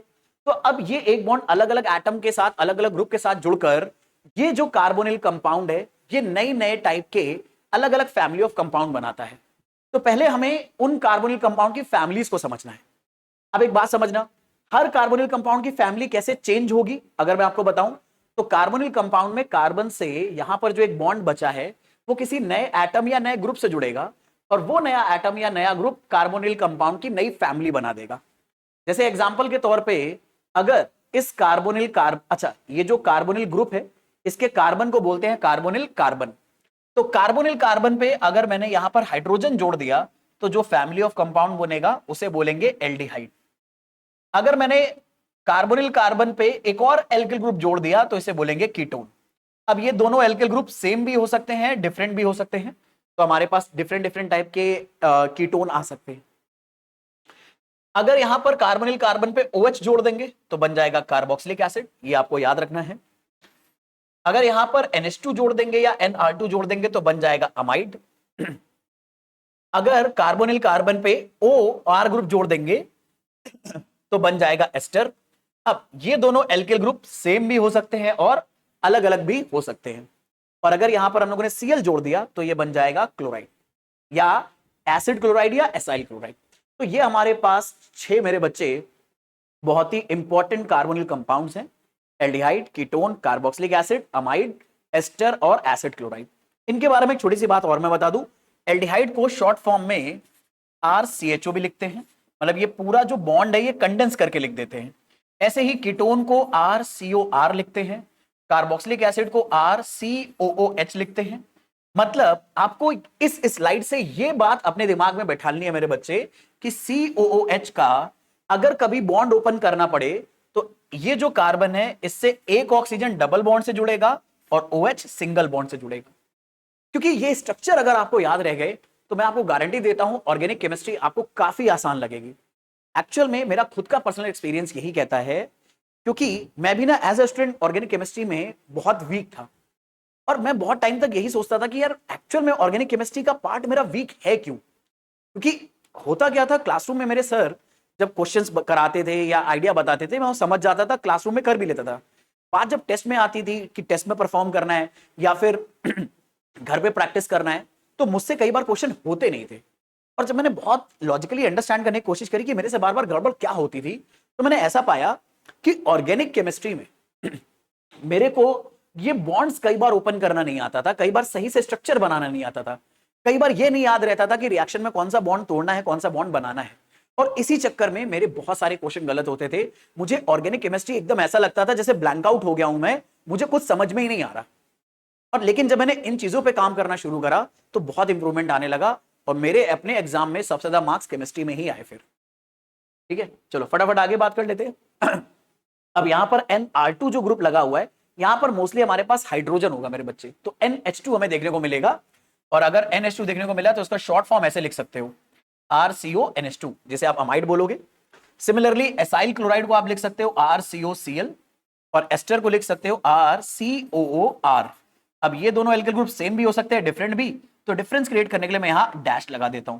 तो अब ये एक बॉन्ड अलग अलग एटम के साथ, अलग अलग ग्रुप के साथ जुड़कर ये जो कार्बोनिल कंपाउंड है ये नए नए टाइप के अलग अलग फैमिली ऑफ कंपाउंड बनाता है। तो पहले हमें उन कार्बोनिल कंपाउंड की फैमिलीज को समझना है। अब एक बात समझना, हर कार्बोनिल कंपाउंड की फैमिली कैसे चेंज होगी अगर मैं आपको बताऊं, तो कार्बोनिल कंपाउंड में कार्बन से यहां पर जो एक बॉन्ड बचा है वो किसी नए एटम या नए ग्रुप से जुड़ेगा, और वो नया एटम या नया ग्रुप कार्बोनिल कंपाउंड की नई फैमिली बना देगा। जैसे एग्जांपल के तौर पे अगर इस अच्छा ये जो कार्बोनिल ग्रुप है इसके कार्बन को बोलते हैं कार्बोनिल कार्बन। तो कार्बोनिल कार्बन पे अगर मैंने यहां पर हाइड्रोजन जोड़ दिया तो जो फैमिली ऑफ कंपाउंड बनेगा उसे बोलेंगे एल्डिहाइड। अगर मैंने कार्बोनिल कार्बन पे एक और एल्किल ग्रुप जोड़ दिया तो इसे बोलेंगे कीटोन। अब ये दोनों एल्किल ग्रुप सेम भी हो सकते हैं, डिफरेंट भी हो सकते हैं, तो हमारे पास डिफरेंट डिफरेंट टाइप के कीटोन आ सकते हैं। अगर यहां पर कार्बोनिल कार्बन पे OH जोड़ देंगे तो बन जाएगा कार्बोक्सिलिक एसिड, ये आपको याद रखना है। अगर यहां पर NH2 जोड़ देंगे या NR2 जोड़ देंगे तो बन जाएगा अमाइड। अगर कार्बोनिल कार्बन पे OR ग्रुप जोड़ देंगे तो बन जाएगा एस्टर। अब ये दोनों एल्किल ग्रुप सेम भी हो सकते हैं और अलग अलग भी हो सकते हैं। और अगर यहां पर हम लोगों ने Cl जोड़ दिया तो ये बन जाएगा क्लोराइड या एसिड क्लोराइड या एसाइल क्लोराइड। तो ये हमारे पास 6 मेरे बच्चे बहुत ही इंपॉर्टेंट कार्बोनिल कंपाउंड्स हैं, aldehyde, ketone, carboxylic acid, amide, ester और एसिड क्लोराइड। इनके बारे में एक छोटी सी बात और मैं बता दूं, एल्डिहाइड को शॉर्ट फॉर्म में RCHO भी लिखते हैं, मतलब ये पूरा जो बॉन्ड है ये कंडेंस करके लिख देते हैं। ऐसे ही कीटोन को RCOR लिखते हैं, कार्बोक्सिलिक एसिड को RCOOH लिखते हैं, मतलब आपको इस स्लाइड से ये बात अपने दिमाग में बैठानी है मेरे बच्चे कि COOH का अगर कभी बॉन्ड ओपन करना पड़े तो ये जो कार्बन है इससे एक ऑक्सीजन डबल बॉन्ड से जुड़ेगा और OH सिंगल बॉन्ड से जुड़ेगा। क्योंकि ये स्ट्रक्चर अगर आपको याद रह गए तो मैं आपको गारंटी देता हूं ऑर्गेनिक केमिस्ट्री आपको काफी आसान लगेगी। एक्चुअल में मेरा खुद का पर्सनल एक्सपीरियंस यही कहता है, क्योंकि मैं भी ना as a student organic chemistry में बहुत वीक था और मैं बहुत टाइम तक यही सोचता था कि यार एक्चुअल में ऑर्गेनिक केमिस्ट्री का पार्ट मेरा वीक है क्यों। क्योंकि होता क्या था, क्लासरूम में मेरे सर जब क्वेश्चंस कराते थे या आइडिया बताते थे मैं वो समझ जाता था, क्लासरूम में कर भी लेता था। बात जब टेस्ट में आती थी कि टेस्ट में परफॉर्म करना है या फिर घर पे प्रैक्टिस करना है तो मुझसे कई बार क्वेश्चन होते नहीं थे। और जब मैंने बहुत लॉजिकली अंडरस्टैंड करने की कोशिश करी कि मेरे से बार बार गड़बड़ क्या होती थी, तो मैंने ऐसा पाया कि ऑर्गेनिक केमिस्ट्री में मेरे को ये बॉन्ड्स कई बार ओपन करना नहीं आता था, कई बार सही से स्ट्रक्चर बनाना नहीं आता था, कई बार ये नहीं याद रहता था कि रिएक्शन में कौन सा बॉन्ड तोड़ना है कौन सा बॉन्ड बनाना है। और इसी चक्कर में मेरे बहुत सारे क्वेश्चन गलत होते थे। मुझे ऑर्गेनिक केमिस्ट्री एकदम ऐसा लगता था जैसे ब्लैंक आउट हो गया हूं मैं, मुझे कुछ समझ में ही नहीं आ रहा। और लेकिन जब मैंने इन चीजों पे काम करना शुरू करा तो बहुत इंप्रूवमेंट आने लगा और मेरे अपने एग्जाम में सबसे ज्यादा मार्क्स केमिस्ट्री में ही आए फिर। ठीक है, चलो फटाफट आगे बात कर लेते हैं। अब यहां पर NR2 जो ग्रुप लगा हुआ है, यहां पर मोस्टली हमारे पास हाइड्रोजन होगा मेरे बच्चे, तो NH2 हमें देखने को मिलेगा। और अगर NH2 देखने को मिला तो उसका शॉर्ट फॉर्म ऐसे लिख सकते हो RCONH2, जिसे आप अमाइड बोलोगे। सिमिलरली एसाइल क्लोराइड को आप लिख सकते हो RCOCl और एस्टर को लिख सकते हो RCOOR। अब ये दोनों एल्किल ग्रुप सेम भी हो सकते हैं, डिफरेंट भी, तो डिफरेंस क्रिएट करने के लिए मैं यहां डैश लगा देता हूं।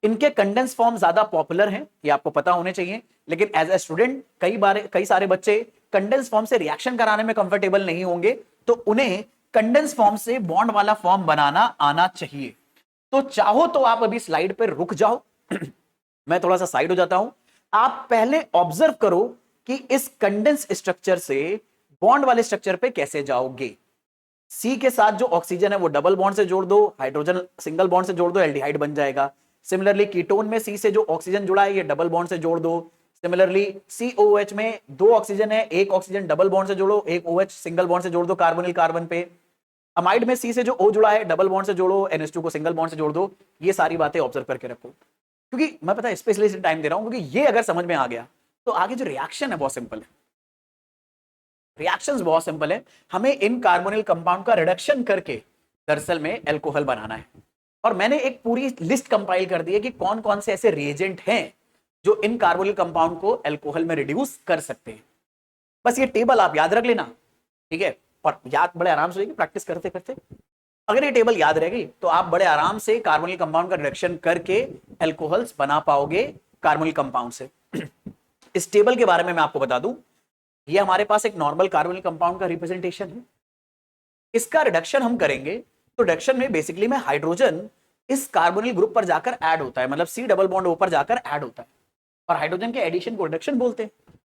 इनके कंडेंस फॉर्म ज्यादा पॉपुलर हैं, ये आपको पता होने चाहिए, लेकिन एज ए स्टूडेंट कई सारे बच्चे कंडेंस फॉर्म से रिएक्शन कराने में कंफर्टेबल नहीं होंगे, तो उन्हें कंडेंस फॉर्म से बॉन्ड वाला फॉर्म बनाना आना चाहिए। तो चाहो तो आप अभी स्लाइड पर रुक जाओ मैं थोड़ा सा साइड हो जाता हूं। आप पहले ऑब्जर्व करो कि इस कंडेंस स्ट्रक्चर से बॉन्ड वाले स्ट्रक्चर पे कैसे जाओगे। सी के साथ जो ऑक्सीजन है वो डबल बॉन्ड से जोड़ दो, हाइड्रोजन सिंगल बॉन्ड से जोड़ दो, एल्डिहाइड बन जाएगा। सिमिलरली कीटोन में सी से जो ऑक्सीजन जुड़ा है ये डबल बॉन्ड से जोड़ दो। सिमिलरली COOH में दो ऑक्सीजन है, एक ऑक्सीजन डबल बॉन्ड से जोड़ो, एक OH सिंगल बॉन्ड से जोड़ दो कार्बोनिल कार्बन पे। अमाइड में सी से जो O जुड़ा है डबल बॉन्ड से जोड़ो, NH2 को सिंगल बॉन्ड से जोड़ दो। ये सारी बातें ऑब्जर्व करके रखो, क्योंकि मैं पता है स्पेशली टाइम दे रहा हूं, क्योंकि ये अगर समझ में आ गया तो आगे जो रिएक्शन है बहुत सिंपल है। रिएक्शंस बहुत सिंपल है, हमें इन कार्बोनिल कंपाउंड का रिडक्शन करके दरअसल में एल्कोहल बनाना है। और मैंने एक पूरी लिस्ट कंपाइल कर दी है कि कौन कौन से ऐसे रिएजेंट हैं जो इन कार्बोनिल कंपाउंड को एल्कोहल में रिड्यूस कर सकते हैं। बस ये टेबल आप याद रख लेना, ठीक है, और याद बड़े आराम से होगी प्रैक्टिस करते करते। अगर ये टेबल याद रहेगी तो आप बड़े आराम से कार्बोनिल कंपाउंड का रिडक्शन करके एल्कोहल्स बना पाओगे कार्बोनिल कंपाउंड से। इस टेबल के बारे में मैं आपको बता दूं, ये हमारे पास एक नॉर्मल कार्बोनिल कंपाउंड का रिप्रेजेंटेशन है। इसका रिडक्शन हम करेंगे तो रिडक्शन में बेसिकली में हाइड्रोजन इस कार्बोनिल ग्रुप पर जाकर ऐड होता है, मतलब C डबल बॉन्ड O पर जाकर ऐड होता है, और हाइड्रोजन के एडिशन को रिडक्शन बोलते हैं।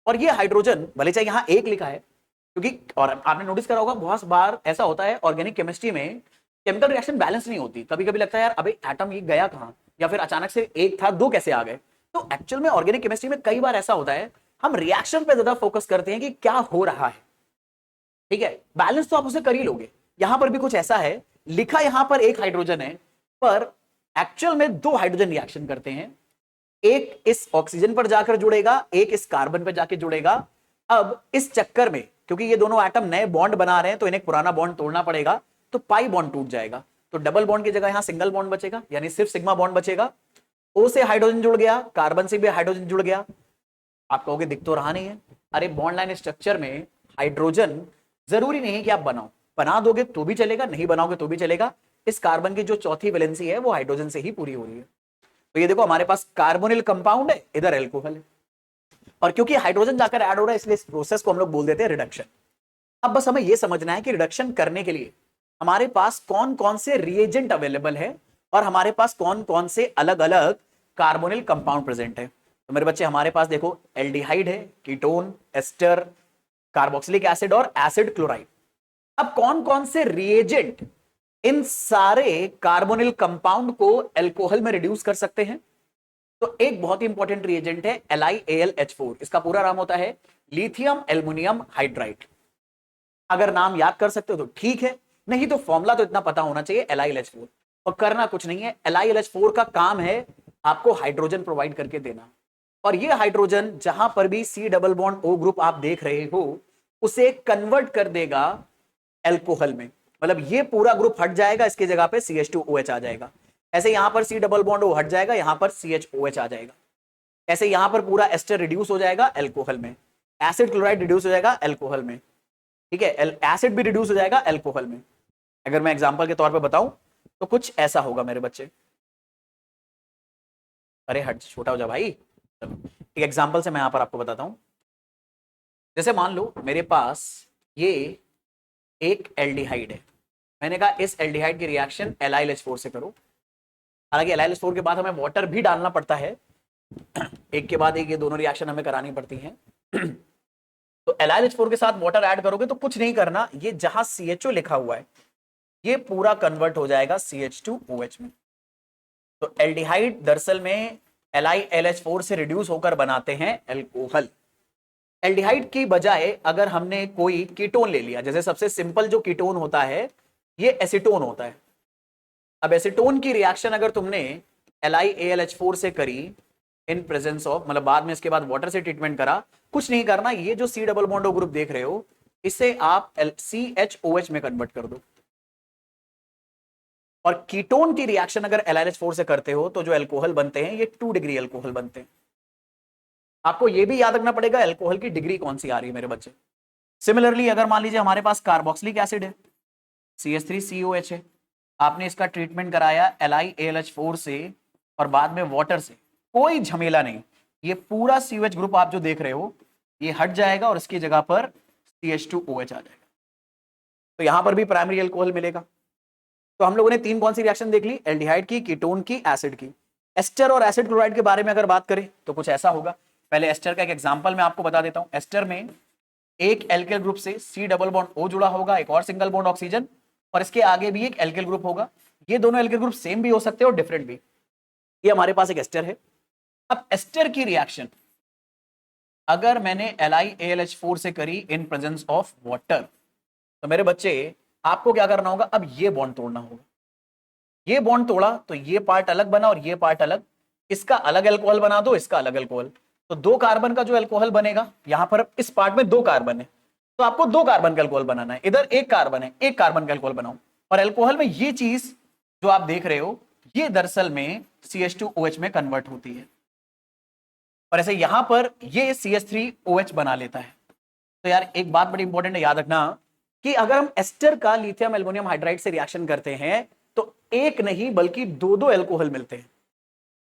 और ये हाइड्रोजन भले चाहे यहां एक लिखा है, क्योंकि और आपने नोटिस करा होगा बहुत बार ऐसा होता है ऑर्गेनिक केमिस्ट्री में केमिकल रिएक्शन बैलेंस नहीं होती, कभी कभी लगता है यार अबे एटम ये गया कहां, या फिर अचानक से एक था दो कैसे आ गए। तो एक्चुअल में ऑर्गेनिक केमिस्ट्री में कई बार ऐसा होता है हम रिएक्शन पे ज्यादा फोकस करते हैं कि क्या हो रहा है। ठीक है, बैलेंस तो आप उसे कर ही लोगे। यहां पर भी कुछ ऐसा है, लिखा यहां पर एक हाइड्रोजन है पर एक्चुअल में दो हाइड्रोजन रिएक्शन करते हैं, एक इस ऑक्सीजन पर जाकर जुड़ेगा, एक इस कार्बन पर जाकर जुड़ेगा। अब इस चक्कर में क्योंकि ये दोनों एटम नए बॉन्ड बना रहे हैं तो इन्हें पुराना बॉन्ड तोड़ना पड़ेगा, तो पाई बॉन्ड टूट जाएगा, तो डबल बॉन्ड की जगह यहां सिंगल बॉन्ड बचेगा, यानी सिर्फ सिग्मा बॉन्ड बचेगा। O से हाइड्रोजन जुड़ गया, कार्बन से भी हाइड्रोजन जुड़ गया। आप कहोगे दिख तो रहा नहीं है, अरे बॉन्ड लाइन स्ट्रक्चर में हाइड्रोजन जरूरी नहीं है कि आप बनाओ, बना दोगे तो भी चलेगा, नहीं बनाओगे तो भी चलेगा। इस कार्बन की जो चौथी वैलेंसी है वो हाइड्रोजन से ही पूरी हो रही है। तो ये देखो हमारे पास कार्बोनिल कंपाउंड है, इधर एल्कोहल है, और क्योंकि हाइड्रोजन जाकर ऐड हो रहा है इसलिए इस प्रोसेस को हम लोग बोल देते हैं रिडक्शन। अब बस हमें यह समझना है कि रिडक्शन करने के लिए हमारे पास कौन कौन से रिएजेंट अवेलेबल है और हमारे पास कौन कौन से अलग अलग कार्बोनिल कंपाउंड प्रेजेंट है। तो मेरे बच्चे हमारे पास देखो एल्डिहाइड है, कीटोन, एस्टर, कार्बोक्सिलिक एसिड और एसिड क्लोराइड। अब कौन कौन से रिएजेंट इन सारे कार्बोनिल कंपाउंड को एल्कोहल में रिड्यूस कर सकते हैं? तो एक बहुत ही इंपॉर्टेंट रिएजेंट है LiAlH4, इसका पूरा नाम होता है लिथियम एल्युमिनियम हाइड्राइड। अगर नाम याद कर सकते हो तो ठीक है, नहीं तो फॉर्मूला तो इतना पता होना चाहिए LiLH4, और करना कुछ नहीं है। LiLH4 का काम है आपको हाइड्रोजन प्रोवाइड करके देना, और ये हाइड्रोजन जहां पर भी C double bond O group आप देख रहे हो उसे कन्वर्ट कर देगा एल्कोहल में, मतलब ये पूरा ग्रुप हट जाएगा, इसकी जगह पे CH2OH आ जाएगा। ऐसे यहां पर C डबल बॉन्ड O हट जाएगा, यहां पर CHOH आ जाएगा। ऐसे यहां पर पूरा एस्टर रिड्यूस हो जाएगा एल्कोहल में, एसिड क्लोराइड रिड्यूस हो जाएगा एल्कोहल में, ठीक है, एसिड भी रिड्यूस हो जाएगा एल्कोहल में। अगर मैं एग्जांपल के तौर पे बताऊं तो कुछ ऐसा होगा मेरे बच्चे। अरे हट, छोटा हो जा भाई। चलो एक एग्जांपल से मैं यहां पर आपको बताता हूं। जैसे मान लो मेरे पास ये एक एल्डिहाइड है, मैंने कहा इस एल्डिहाइड की रिएक्शन LiLH4 से करो। हालांकि LiLH4 के बाद हमें वाटर भी डालना पड़ता है, एक के बाद एक ये दोनों रिएक्शन हमें करानी पड़ती हैं। तो LiLH4 के साथ वाटर ऐड करोगे तो कुछ नहीं करना, ये जहां CHO लिखा हुआ है ये पूरा कन्वर्ट हो जाएगा CH2OH में। तो एल्डिहाइड दरअसल में LiLH4 से रिड्यूस होकर बनाते हैं एल्कोहल। एल्डिहाइड की बजाय अगर हमने कोई कीटोन ले लिया, जैसे सबसे सिंपल जो कीटोन होता है ये एसीटोन होता है। अब एसीटोन की रिएक्शन अगर तुमने LiAlH4 से करी इन प्रेजेंस ऑफ, मतलब बाद में इसके बाद वाटर से ट्रीटमेंट करा, कुछ नहीं करना, ये जो C double bond O group देख रहे हो इसे आप CHOH में कन्वर्ट कर दो। और कीटोन की रिएक्शन अगर LiLH4 से करते हो तो जो एल्कोहल बनते हैं ये 2 डिग्री एल्कोहल बनते हैं। आपको ये भी याद रखना पड़ेगा एल्कोहल की डिग्री कौन सी आ रही है मेरे बच्चे। सिमिलरली अगर मान लीजिए हमारे पास कार्बोक्सिलिक एसिड है, CH3COH है, आपने इसका ट्रीटमेंट कराया LiAlH4 से और बाद में वाटर से, कोई झमेला नहीं, ये पूरा COH ग्रुप आप जो देख रहे हो ये हट जाएगा और इसकी जगह पर CH2OH आ जाएगा। तो यहां पर भी प्राइमरी एल्कोहल मिलेगा। तो हम लोगों ने 3 कौन सी रिएक्शन देख ली, एल्डिहाइड की, कीटोन की, एसिड की। एस्टर और एसिड क्लोराइड के बारे में अगर बात करें तो कुछ ऐसा होगा। पहले एस्टर का एक एग्जांपल मैं आपको बता देता हूं। एस्टर में एक एल्केल ग्रुप से C डबल बॉन्ड O जुड़ा होगा, एक और सिंगल बॉन्ड ऑक्सीजन, और इसके आगे भी एक एल्केल ग्रुप होगा। ये दोनों एल्केल ग्रुप सेम भी हो सकते हैं और डिफरेंट भी। ये हमारे पास एक एस्टर है। अब एस्टर की रिएक्शन अगर मैंने LiAlH4 से करी इन प्रेजेंस ऑफ वाटर, तो मेरे बच्चे आपको क्या करना होगा, अब ये बॉन्ड तोड़ना होगा। ये बॉन्ड तोड़ा तो ये पार्ट अलग बना और ये पार्ट अलग, इसका अलग एल्कोहल बना दो, इसका अलग एल्कोहल, तो 2 कार्बन का जो एल्कोहल बनेगा, यहां पर इस पार्ट में 2 कार्बन है तो आपको 2 कार्बन का एल्कोहल बनाना है। इधर 1 कार्बन है, 1 कार्बन का एल्कोहल बनाओ। और एल्कोहल में ये चीज जो आप देख रहे हो ये दरअसल में CH2OH में कन्वर्ट होती है, और ऐसे यहां पर ये CH3OH बना लेता है। तो यार एक बात बड़ी इंपॉर्टेंट है, याद रखना कि अगर हम एस्टर का लिथियम एल्युमिनियम हाइड्राइड से रिएक्शन करते हैं तो एक नहीं बल्कि 2 एल्कोहल मिलते हैं,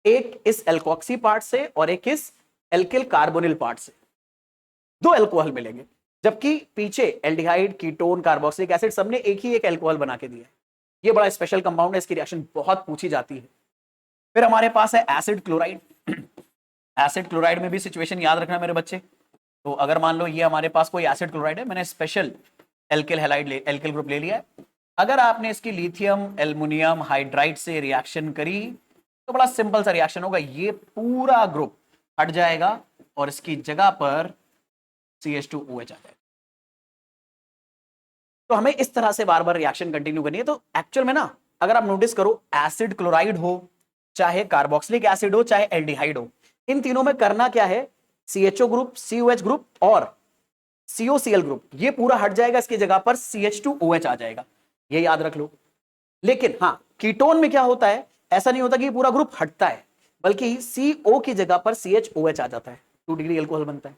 एक इस एल्कोक्सी पार्ट से और एक इस एल्किल कार्बोनिल पार्ट से, 2 एल्कोहल मिलेंगे। जबकि पीछे एल्डिहाइड, कीटोन, कार्बोक्सिलिक एसिड सबने एक ही एक एल्कोहल बना के दिया है। ये बड़ा स्पेशल कंपाउंड है, इसकी रिएक्शन बहुत पूछी जाती है। फिर हमारे पास है एसिड क्लोराइड। एसिड क्लोराइड में भी सिचुएशन याद रखना मेरे बच्चे। तो अगर मान लो ये हमारे पास कोई एसिड क्लोराइड है, मैंने special alkyl halide alkyl group ले लिया है। अगर आपने इसकी लिथियम एल्युमिनियम हाइड्राइड से रिएक्शन करी तो बड़ा सिंपल सा रिएक्शन होगा, ये पूरा ग्रुप हट जाएगा और इसकी जगह पर CH2OH आ जाएगा। तो हमें इस तरह से बार बार रिएक्शन कंटिन्यू करनी है। तो एक्चुअल में ना अगर आप नोटिस करो, एसिड क्लोराइड हो, चाहे कार्बोक्सिलिक एसिड हो, चाहे एल्डिहाइड हो, इन तीनों में करना क्या है, CHO ग्रुप, COH ग्रुप और COCl ग्रुप, ये पूरा हट जाएगा, इसकी जगह पर CH2OH आ जाएगा, ये याद रख लो। लेकिन हाँ, कीटोन में क्या होता है, ऐसा नहीं होता कि पूरा ग्रुप हटता है, बल्कि CO की जगह पर CHOH आ जाता है, 2 डिग्री एल्कोहल बनता है।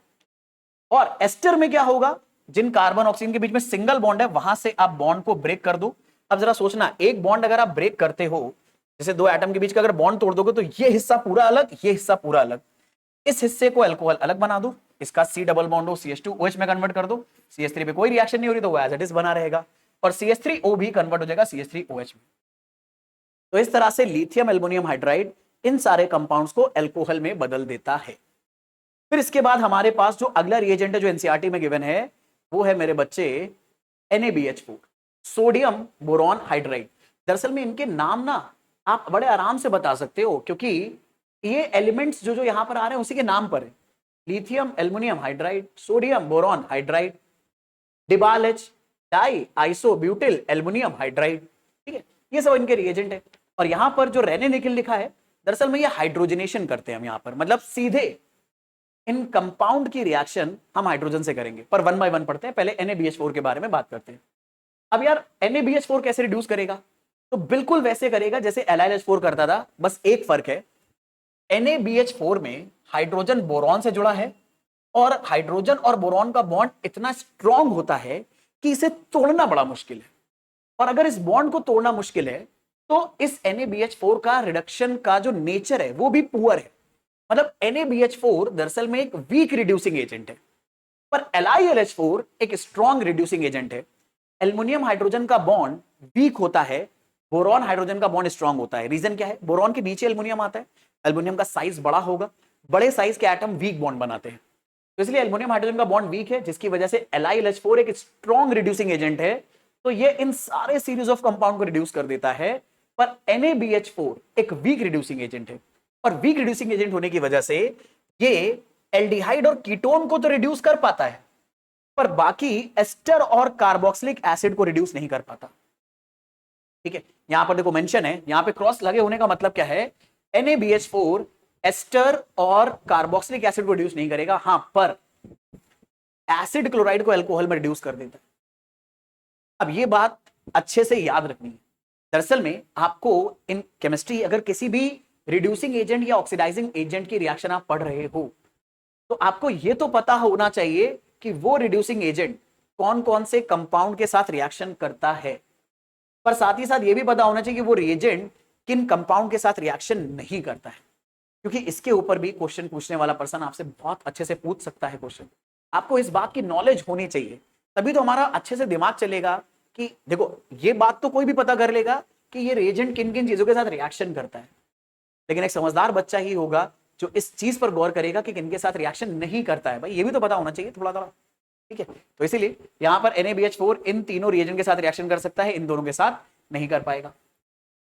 और एस्टर में क्या होगा, जिन कार्बन ऑक्सीजन के बीच में सिंगल बॉन्ड है वहां से आप बॉन्ड को ब्रेक कर दो। अब जरा सोचना, एक बॉन्ड अगर आप ब्रेक करते हो, जैसे 2 एटम के बीच का अगर बॉन्ड तोड़ दोगे तो ये हिस्सा पूरा अलग, ये हिस्सा पूरा अलग, इस हिस्से को अल्कोहल अलग बना दो, इसका C डबल बॉन्ड हो CH2OH में कन्वर्ट कर दो, CH3 पे कोई रिएक्शन नहीं हो रही तो वो एज इट इज बना रहेगा, और CH3O भी कन्वर्ट हो जाएगा CH3OH में। तो इस तरह से लिथियम एल्युमिनियम हाइड्राइड इन सारे कंपाउंड्स को अल्कोहल में बदल देता है। फिर इसके बाद हमारे पास जो अगला रिएजेंट है जो एनसीईआरटी में गिवन है वो है मेरे बच्चे NaBH4, सोडियम बोरॉन हाइड्राइड। दरअसल में इनके नाम ना आप बड़े आराम से बता सकते हो, क्योंकि ये एलिमेंट्स जो जो यहां पर आ रहे हैं उसी के नाम पर है, lithium aluminium hydride, sodium boron hydride, DIBAL H, di isobutyl aluminium hydride. ठीक है, ये सब इनके रिएजेंट है। और यहां पर जो रेने निकल लिखा है, दरअसल में ये हाइड्रोजनेशन करते हैं हम यहां पर, मतलब सीधे इन कंपाउंड की रिएक्शन हम हाइड्रोजन से करेंगे। पर वन बाय वन पढ़ते हैं, पहले NaBH4 के बारे में बात करते हैं। अब यार NaBH4 कैसे रिड्यूस करेगा? तो बिल्कुल वैसे करेगा जैसे LiLH4 करता था, बस एक फर्क है, NaBH4 में हाइड्रोजन बोरॉन से जुड़ा है और हाइड्रोजन और बोरॉन का बॉन्ड इतना स्ट्रांग होता है कि इसे तोड़ना बड़ा मुश्किल है। और अगर इस बॉन्ड को तोड़ना मुश्किल है तो इस NaBH4 का रिडक्शन का जो नेचर है वो भी पुअर है। मतलब NaBH4 दरअसल में एक वीक रिड्यूसिंग एजेंट है, पर LiLH4 एक स्ट्रॉन्ग रिड्यूसिंग एजेंट है। एल्युमिनियम हाइड्रोजन का बॉन्ड वीक होता है, बोरॉन हाइड्रोजन का बॉन्ड स्ट्रॉन्ग होता है। रीजन क्या है? बोरॉन के नीचे एल्युमिनियम आता है, एल्युमिनियम का साइज बड़ा होगा, बड़े साइज के एटम वीक बॉन्ड बनाते हैं, तो इसलिए एल्युमिनियम हाइड्रोजन का बॉन्ड वीक है, जिसकी वजह से LiLH4 एक स्ट्रॉन्ग रिड्यूसिंग एजेंट है। तो ये इन सारे सीरीज ऑफ कंपाउंड को रिड्यूस कर देता है। पर NaBH4 एक वीक रिड्यूसिंग एजेंट है, और वीक रिड्यूसिंग एजेंट होने की वजह से ये एल्डिहाइड और कीटोन को तो रिड्यूस कर पाता है, पर बाकी एस्टर और कार्बोक्सिलिक एसिड को रिड्यूस नहीं कर पाता। ठीक है, यहां पर देखो मेंशन है, यहां पे क्रॉस लगे होने का मतलब क्या है? NaBH4 एस्टर और कार्बोक्सिलिक एसिड को रिड्यूस नहीं करेगा, हां पर एसिड क्लोराइड को अल्कोहल में रिड्यूस कर देता है। अब ये बात अच्छे से याद रखनी है। दरअसल में आपको इन केमिस्ट्री अगर किसी भी रिड्यूसिंग एजेंट या ऑक्सीडाइजिंग एजेंट की रिएक्शन आप पढ़ रहे हो तो आपको यह तो पता होना चाहिए कि वो रिड्यूसिंग एजेंट कौन कौन से कंपाउंड के साथ रिएक्शन करता है, पर साथ ही साथ यह भी पता होना चाहिए कि वो रिएजेंट किन कंपाउंड के साथ रिएक्शन नहीं करता है, क्योंकि इसके ऊपर भी क्वेश्चन पूछने वाला पर्सन आपसे बहुत अच्छे से पूछ सकता है क्वेश्चन। आपको इस बात की नॉलेज होनी चाहिए, तभी तो हमारा अच्छे से दिमाग चलेगा कि देखो ये बात तो कोई भी पता कर लेगा कि ये रिएजेंट किन किन चीजों के साथ रिएक्शन करता है, लेकिन एक समझदार बच्चा ही होगा जो इस चीज पर गौर करेगा कि किनके साथ रिएक्शन नहीं करता है। भाई ये भी तो पता होना चाहिए थोड़ा थोड़ा। ठीक है, तो इसीलिए यहां पर NaBH4 इन तीनों रिएजेंट के साथ रिएक्शन कर सकता है, इन दोनों के साथ नहीं कर पाएगा।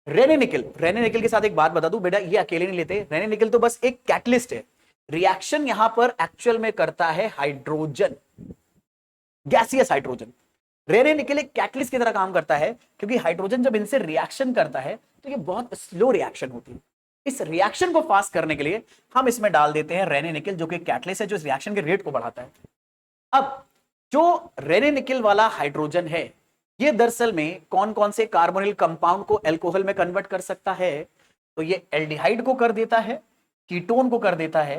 रेने निकल के साथ एक बात बता दूं बेटा, ये अकेले नहीं लेते, रेने निकल तो बस एक कैटलिस्ट है। रिएक्शन यहां पर एक्चुअल में करता है हाइड्रोजन, गैसियस हाइड्रोजन। रेने निकल एक कैटलिस्ट की तरह काम करता है, क्योंकि हाइड्रोजन जब इनसे रिएक्शन करता है तो ये बहुत स्लो रिएक्शन होती है। इस रिएक्शन को फास्ट करने के लिए हम इसमें डाल देते हैं रेने निकल, जो कि कैटलिस्ट है, जो इस रिएक्शन के रेट को बढ़ाता है। अब जो रेने निकल वाला हाइड्रोजन है ये दरअसल में कौन कौन से कार्बोनिल कंपाउंड को अल्कोहल में कन्वर्ट कर सकता है? तो ये एल्डिहाइड को कर देता है, कीटोन को कर देता है,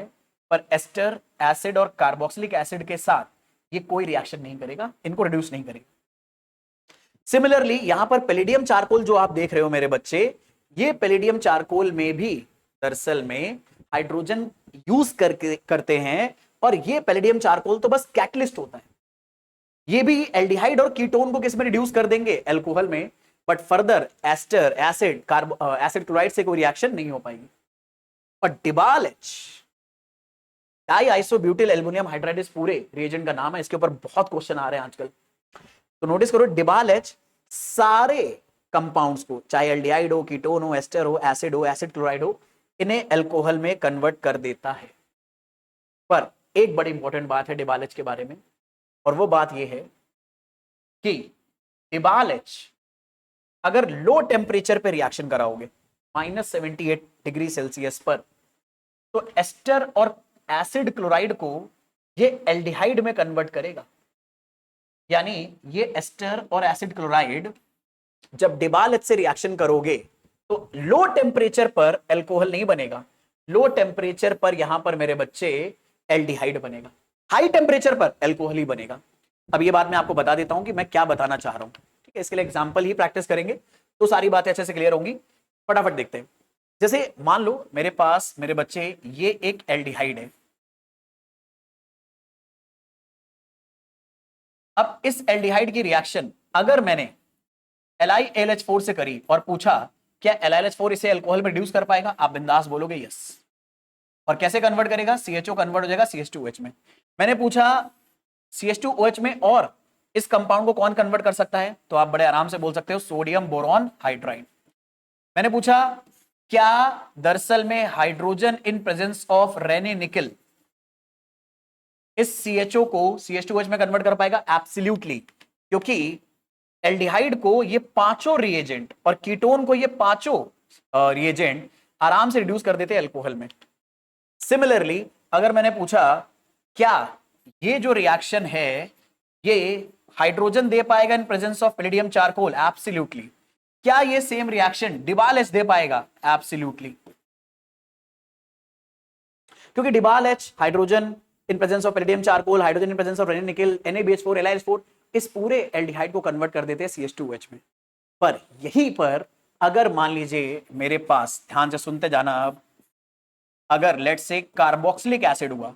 पर एस्टर, एसिड और कार्बोक्सिलिक एसिड के साथ ये कोई रिएक्शन नहीं करेगा, इनको रिड्यूस नहीं करेगा। सिमिलरली यहां पर पैलेडियम चारकोल जो आप देख रहे हो मेरे बच्चे, ये पैलेडियम चारकोल में भी दरअसल में हाइड्रोजन यूज करते हैं, और ये पैलेडियम चारकोल तो बस कैटलिस्ट होता है। ये भी एल्डिहाइड और कीटोन को किस में रिड्यूस कर देंगे? अल्कोहल में, but further ester, acid, acid chloride से कोई रिएक्शन नहीं हो पाएगी। और DIBAL, di isobutyl aluminium hydride, इस पूरे रिएजेंट का नाम है, इसके ऊपर बहुत क्वेश्चन आ रहे हैं आजकल। तो नोटिस करो, डिबाल-H सारे कंपाउंड्स को, चाहे एल्डिहाइड हो, कीटोन हो, एस्टर हो, एसिड क्लोराइड हो, इन्हें अल्कोहल में कन्वर्ट कर देता है। पर एक बड़ी इंपॉर्टेंट बात है डिबाल-H के बारे में, और वो बात ये है कि डिबाल-H अगर लो टेम्परेचर पे रिएक्शन कराओगे -78 डिग्री सेल्सियस पर, तो एस्टर और एसिड क्लोराइड को ये एल्डिहाइड में कन्वर्ट करेगा। यानी ये एस्टर और एसिड क्लोराइड जब डिबाल-H से रिएक्शन करोगे तो लो टेम्परेचर पर अल्कोहल नहीं बनेगा, लो टेम्परेचर पर यहां पर मेरे बच्चे एल्डिहाइड बनेगा, हाई टेम्परेचर पर अल्कोहल ही बनेगा। अब ये बात मैं आपको बता देता हूं कि मैं क्या बताना चाह रहा हूं। ठीक है, इसके लिए एग्जांपल ही प्रैक्टिस करेंगे तो सारी बातें अच्छे से क्लियर होंगी। फटाफट देखते हैं। जैसे मान लो मेरे पास मेरे बच्चे ये एक एल्डिहाइड है। अब इस एल्डिहाइड की रिएक्शन अगर मैंने LiLH4 से करी और पूछा क्या LiLH4 इसे अल्कोहल में रिड्यूस कर पाएगा, आप बिंदास बोलोगे यस। और कैसे कन्वर्ट करेगा? CHO कन्वर्ट हो जाएगा CH2OH में। मैंने पूछा CH2OH में और इस कंपाउंड को कौन कन्वर्ट कर सकता है, तो आप बड़े आराम से बोल सकते हो सोडियम बोरॉन हाइड्राइड। मैंने पूछा क्या दरअसल में hydrogen in presence of Raney nickel इस CHO को CH2OH में कन्वर्ट कर पाएगा? एब्सोल्युटली, क्योंकि एल्डिहाइड को ये पांचों रिएजेंट और कीटोन को ये पांचों रिएजेंट आराम से रिड्यूस कर देते हैं अल्कोहल में। सिमिलरली अगर मैंने पूछा क्या ये जो रिएक्शन है ये हाइड्रोजन दे पाएगा in presence of palladium charcoal? Absolutely. क्या ये सेम रिएक्शन डिबाल एच दे पाएगा? एब्सोल्युटली। क्योंकि DIBAL H hydrogen in presence of palladium charcoal, hydrogen in presence of Raney nickel, NaBH4 LiH4 इस पूरे एल्डिहाइड को कन्वर्ट कर देते हैं CH2OH में। पर यहीं पर अगर मान लीजिए मेरे पास, ध्यान से सुनते जाना, अब अगर लेट्स से कार्बोक्सिलिक एसिड हुआ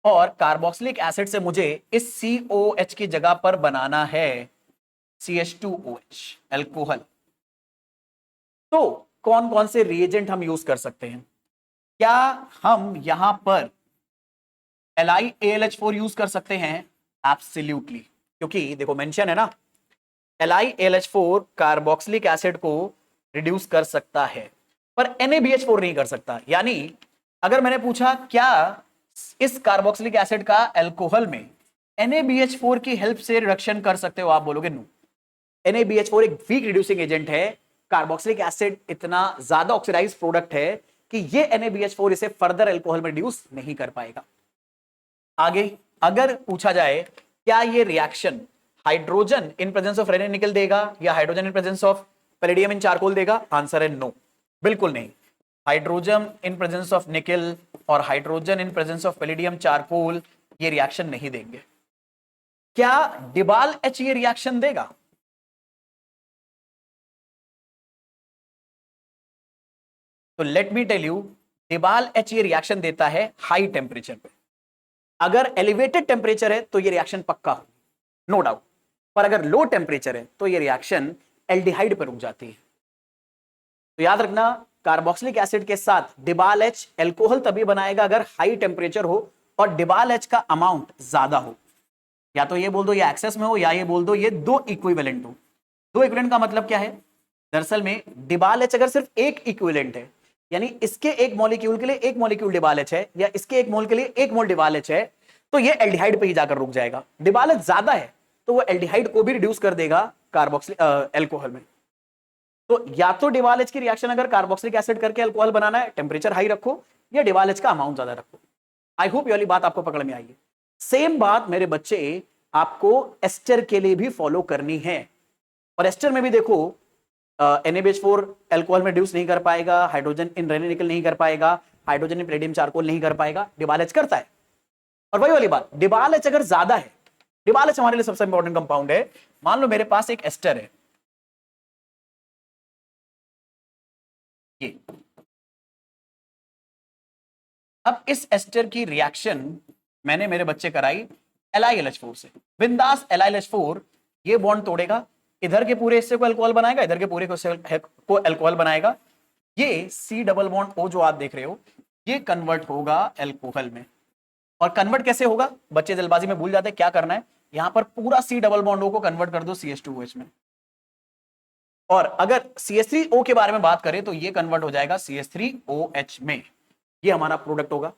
और कार्बोक्सिलिक एसिड से मुझे इस COH की जगह पर बनाना है CH2OH अल्कोहल, तो कौन कौन से रिएजेंट हम यूज कर सकते हैं? क्या हम यहां पर LiAlH4 यूज कर सकते हैं? एब्सोल्युटली। क्योंकि देखो मेंशन है ना, LiAlH4 कार्बोक्सिलिक एसिड को रिड्यूस कर सकता है पर NaBH4 नहीं कर सकता। यानी अगर मैंने पूछा क्या इस कार्बोक्सिलिक एसिड का अल्कोहल में NaBH4 की हेल्प से रिडक्शन कर सकते हो? आप बोलोगे नो। NaBH4 एक वीक रिड्यूसिंग एजेंट है। कार्बोक्सिलिक एसिड इतना ज्यादा ऑक्सीडाइज प्रोडक्ट है कि ये NaBH4 इसे फर्दर अल्कोहल में रिड्यूस नहीं कर पाएगा। आगे अगर पूछा जाए क्या ये reaction hydrogen in presence of Raney nickel देगा या hydrogen in presence of palladium in charcoal देगा? आंसर है नो, बिल्कुल नहीं। Hydrogen in presence of nickel और hydrogen in presence of palladium charcoal ये रिएक्शन नहीं देंगे। क्या डिबाल एच ये रिएक्शन देगा? तो let me tell you, DIBAL H ये रिएक्शन देता है हाई टेम्परेचर पे। अगर एलिवेटेड टेम्परेचर है तो ये रिएक्शन पक्का हो, नो डाउट। पर अगर लो टेम्परेचर है तो ये रिएक्शन एल्डिहाइड पर रुक जाती है। तो याद रखना, कार्बोक्सिलिक एसिड के साथ डिबाल एच एल्कोहल तभी बनाएगा अगर हाई टेम्परेचर हो और डिबाल एच का अमाउंट ज्यादा हो। या तो ये बोल दो ये एक्सेस में हो या ये बोल दो ये दो इक्विवेलेंट हो। दो इक्विवेलेंट का मतलब क्या है? दरअसल में डिबाल एच अगर सिर्फ एक इक्विवेलेंट है, यानी इसके एक मॉलिक्यूल के लिए एक मॉलिक्यूल डिबाल एच है या इसके एक मोल के लिए एक मोल डिबाल एच है, तो ये एल्डिहाइड पे ही जाकर रुक जाएगा। डिबाल एच ज्यादा है तो वो एल्डिहाइड को भी रिड्यूस कर देगा कार्बोक्सिलिक अल्कोहल में। तो या तो डिबाल एच की रिएक्शन अगर कार्बोक्सिलिक एसिड करके अल्कोहल बनाना है, टेम्परेचर हाई रखो या डिबाल एच का अमाउंट ज्यादा रखो। आई होप ये वाली बात आपको पकड़ में आई है। सेम बात मेरे बच्चे आपको एस्टर के लिए भी फॉलो करनी है। और एस्टर में भी देखो NaBH4 अल्कोहल में रिड्यूस नहीं कर पाएगा, हाइड्रोजन इन रेनिन निकल नहीं कर पाएगा, हाइड्रोजन इन पैलेडियम चारकोल नहीं कर पाएगा, डिबाल एच करता है। और वही वाली बात, डिबाल एच अगर ज्यादा है, डिबाल एच हमारे लिए सबसे इंपॉर्टेंट कंपाउंड है। मान लो मेरे पास एक एस्टर है, ये अब इस एस्टर की रिएक्शन मैंने मेरे बच्चे कराई LiLH4 से। बिंदास LiLH4 ये बॉन्ड तोड़ेगा, इधर के पूरे हिस्से को अल्कोहल बनाएगा, इधर के पूरे को अल्कोहल बनाएगा। ये C डबल बॉन्ड O जो आप देख रहे हो ये कन्वर्ट होगा अल्कोहल में। और कन्वर्ट कैसे होगा? बच्चे जल्दबाजी में भूल जाते हैं क्या करना है। यहां पर पूरा C डबल बॉन्ड O को कन्वर्ट कर दो CH2OH में। और अगर CH3O के बारे में बात करें तो ये कन्वर्ट हो जाएगा CH3OH में। ये हमारा प्रोडक्ट होगा।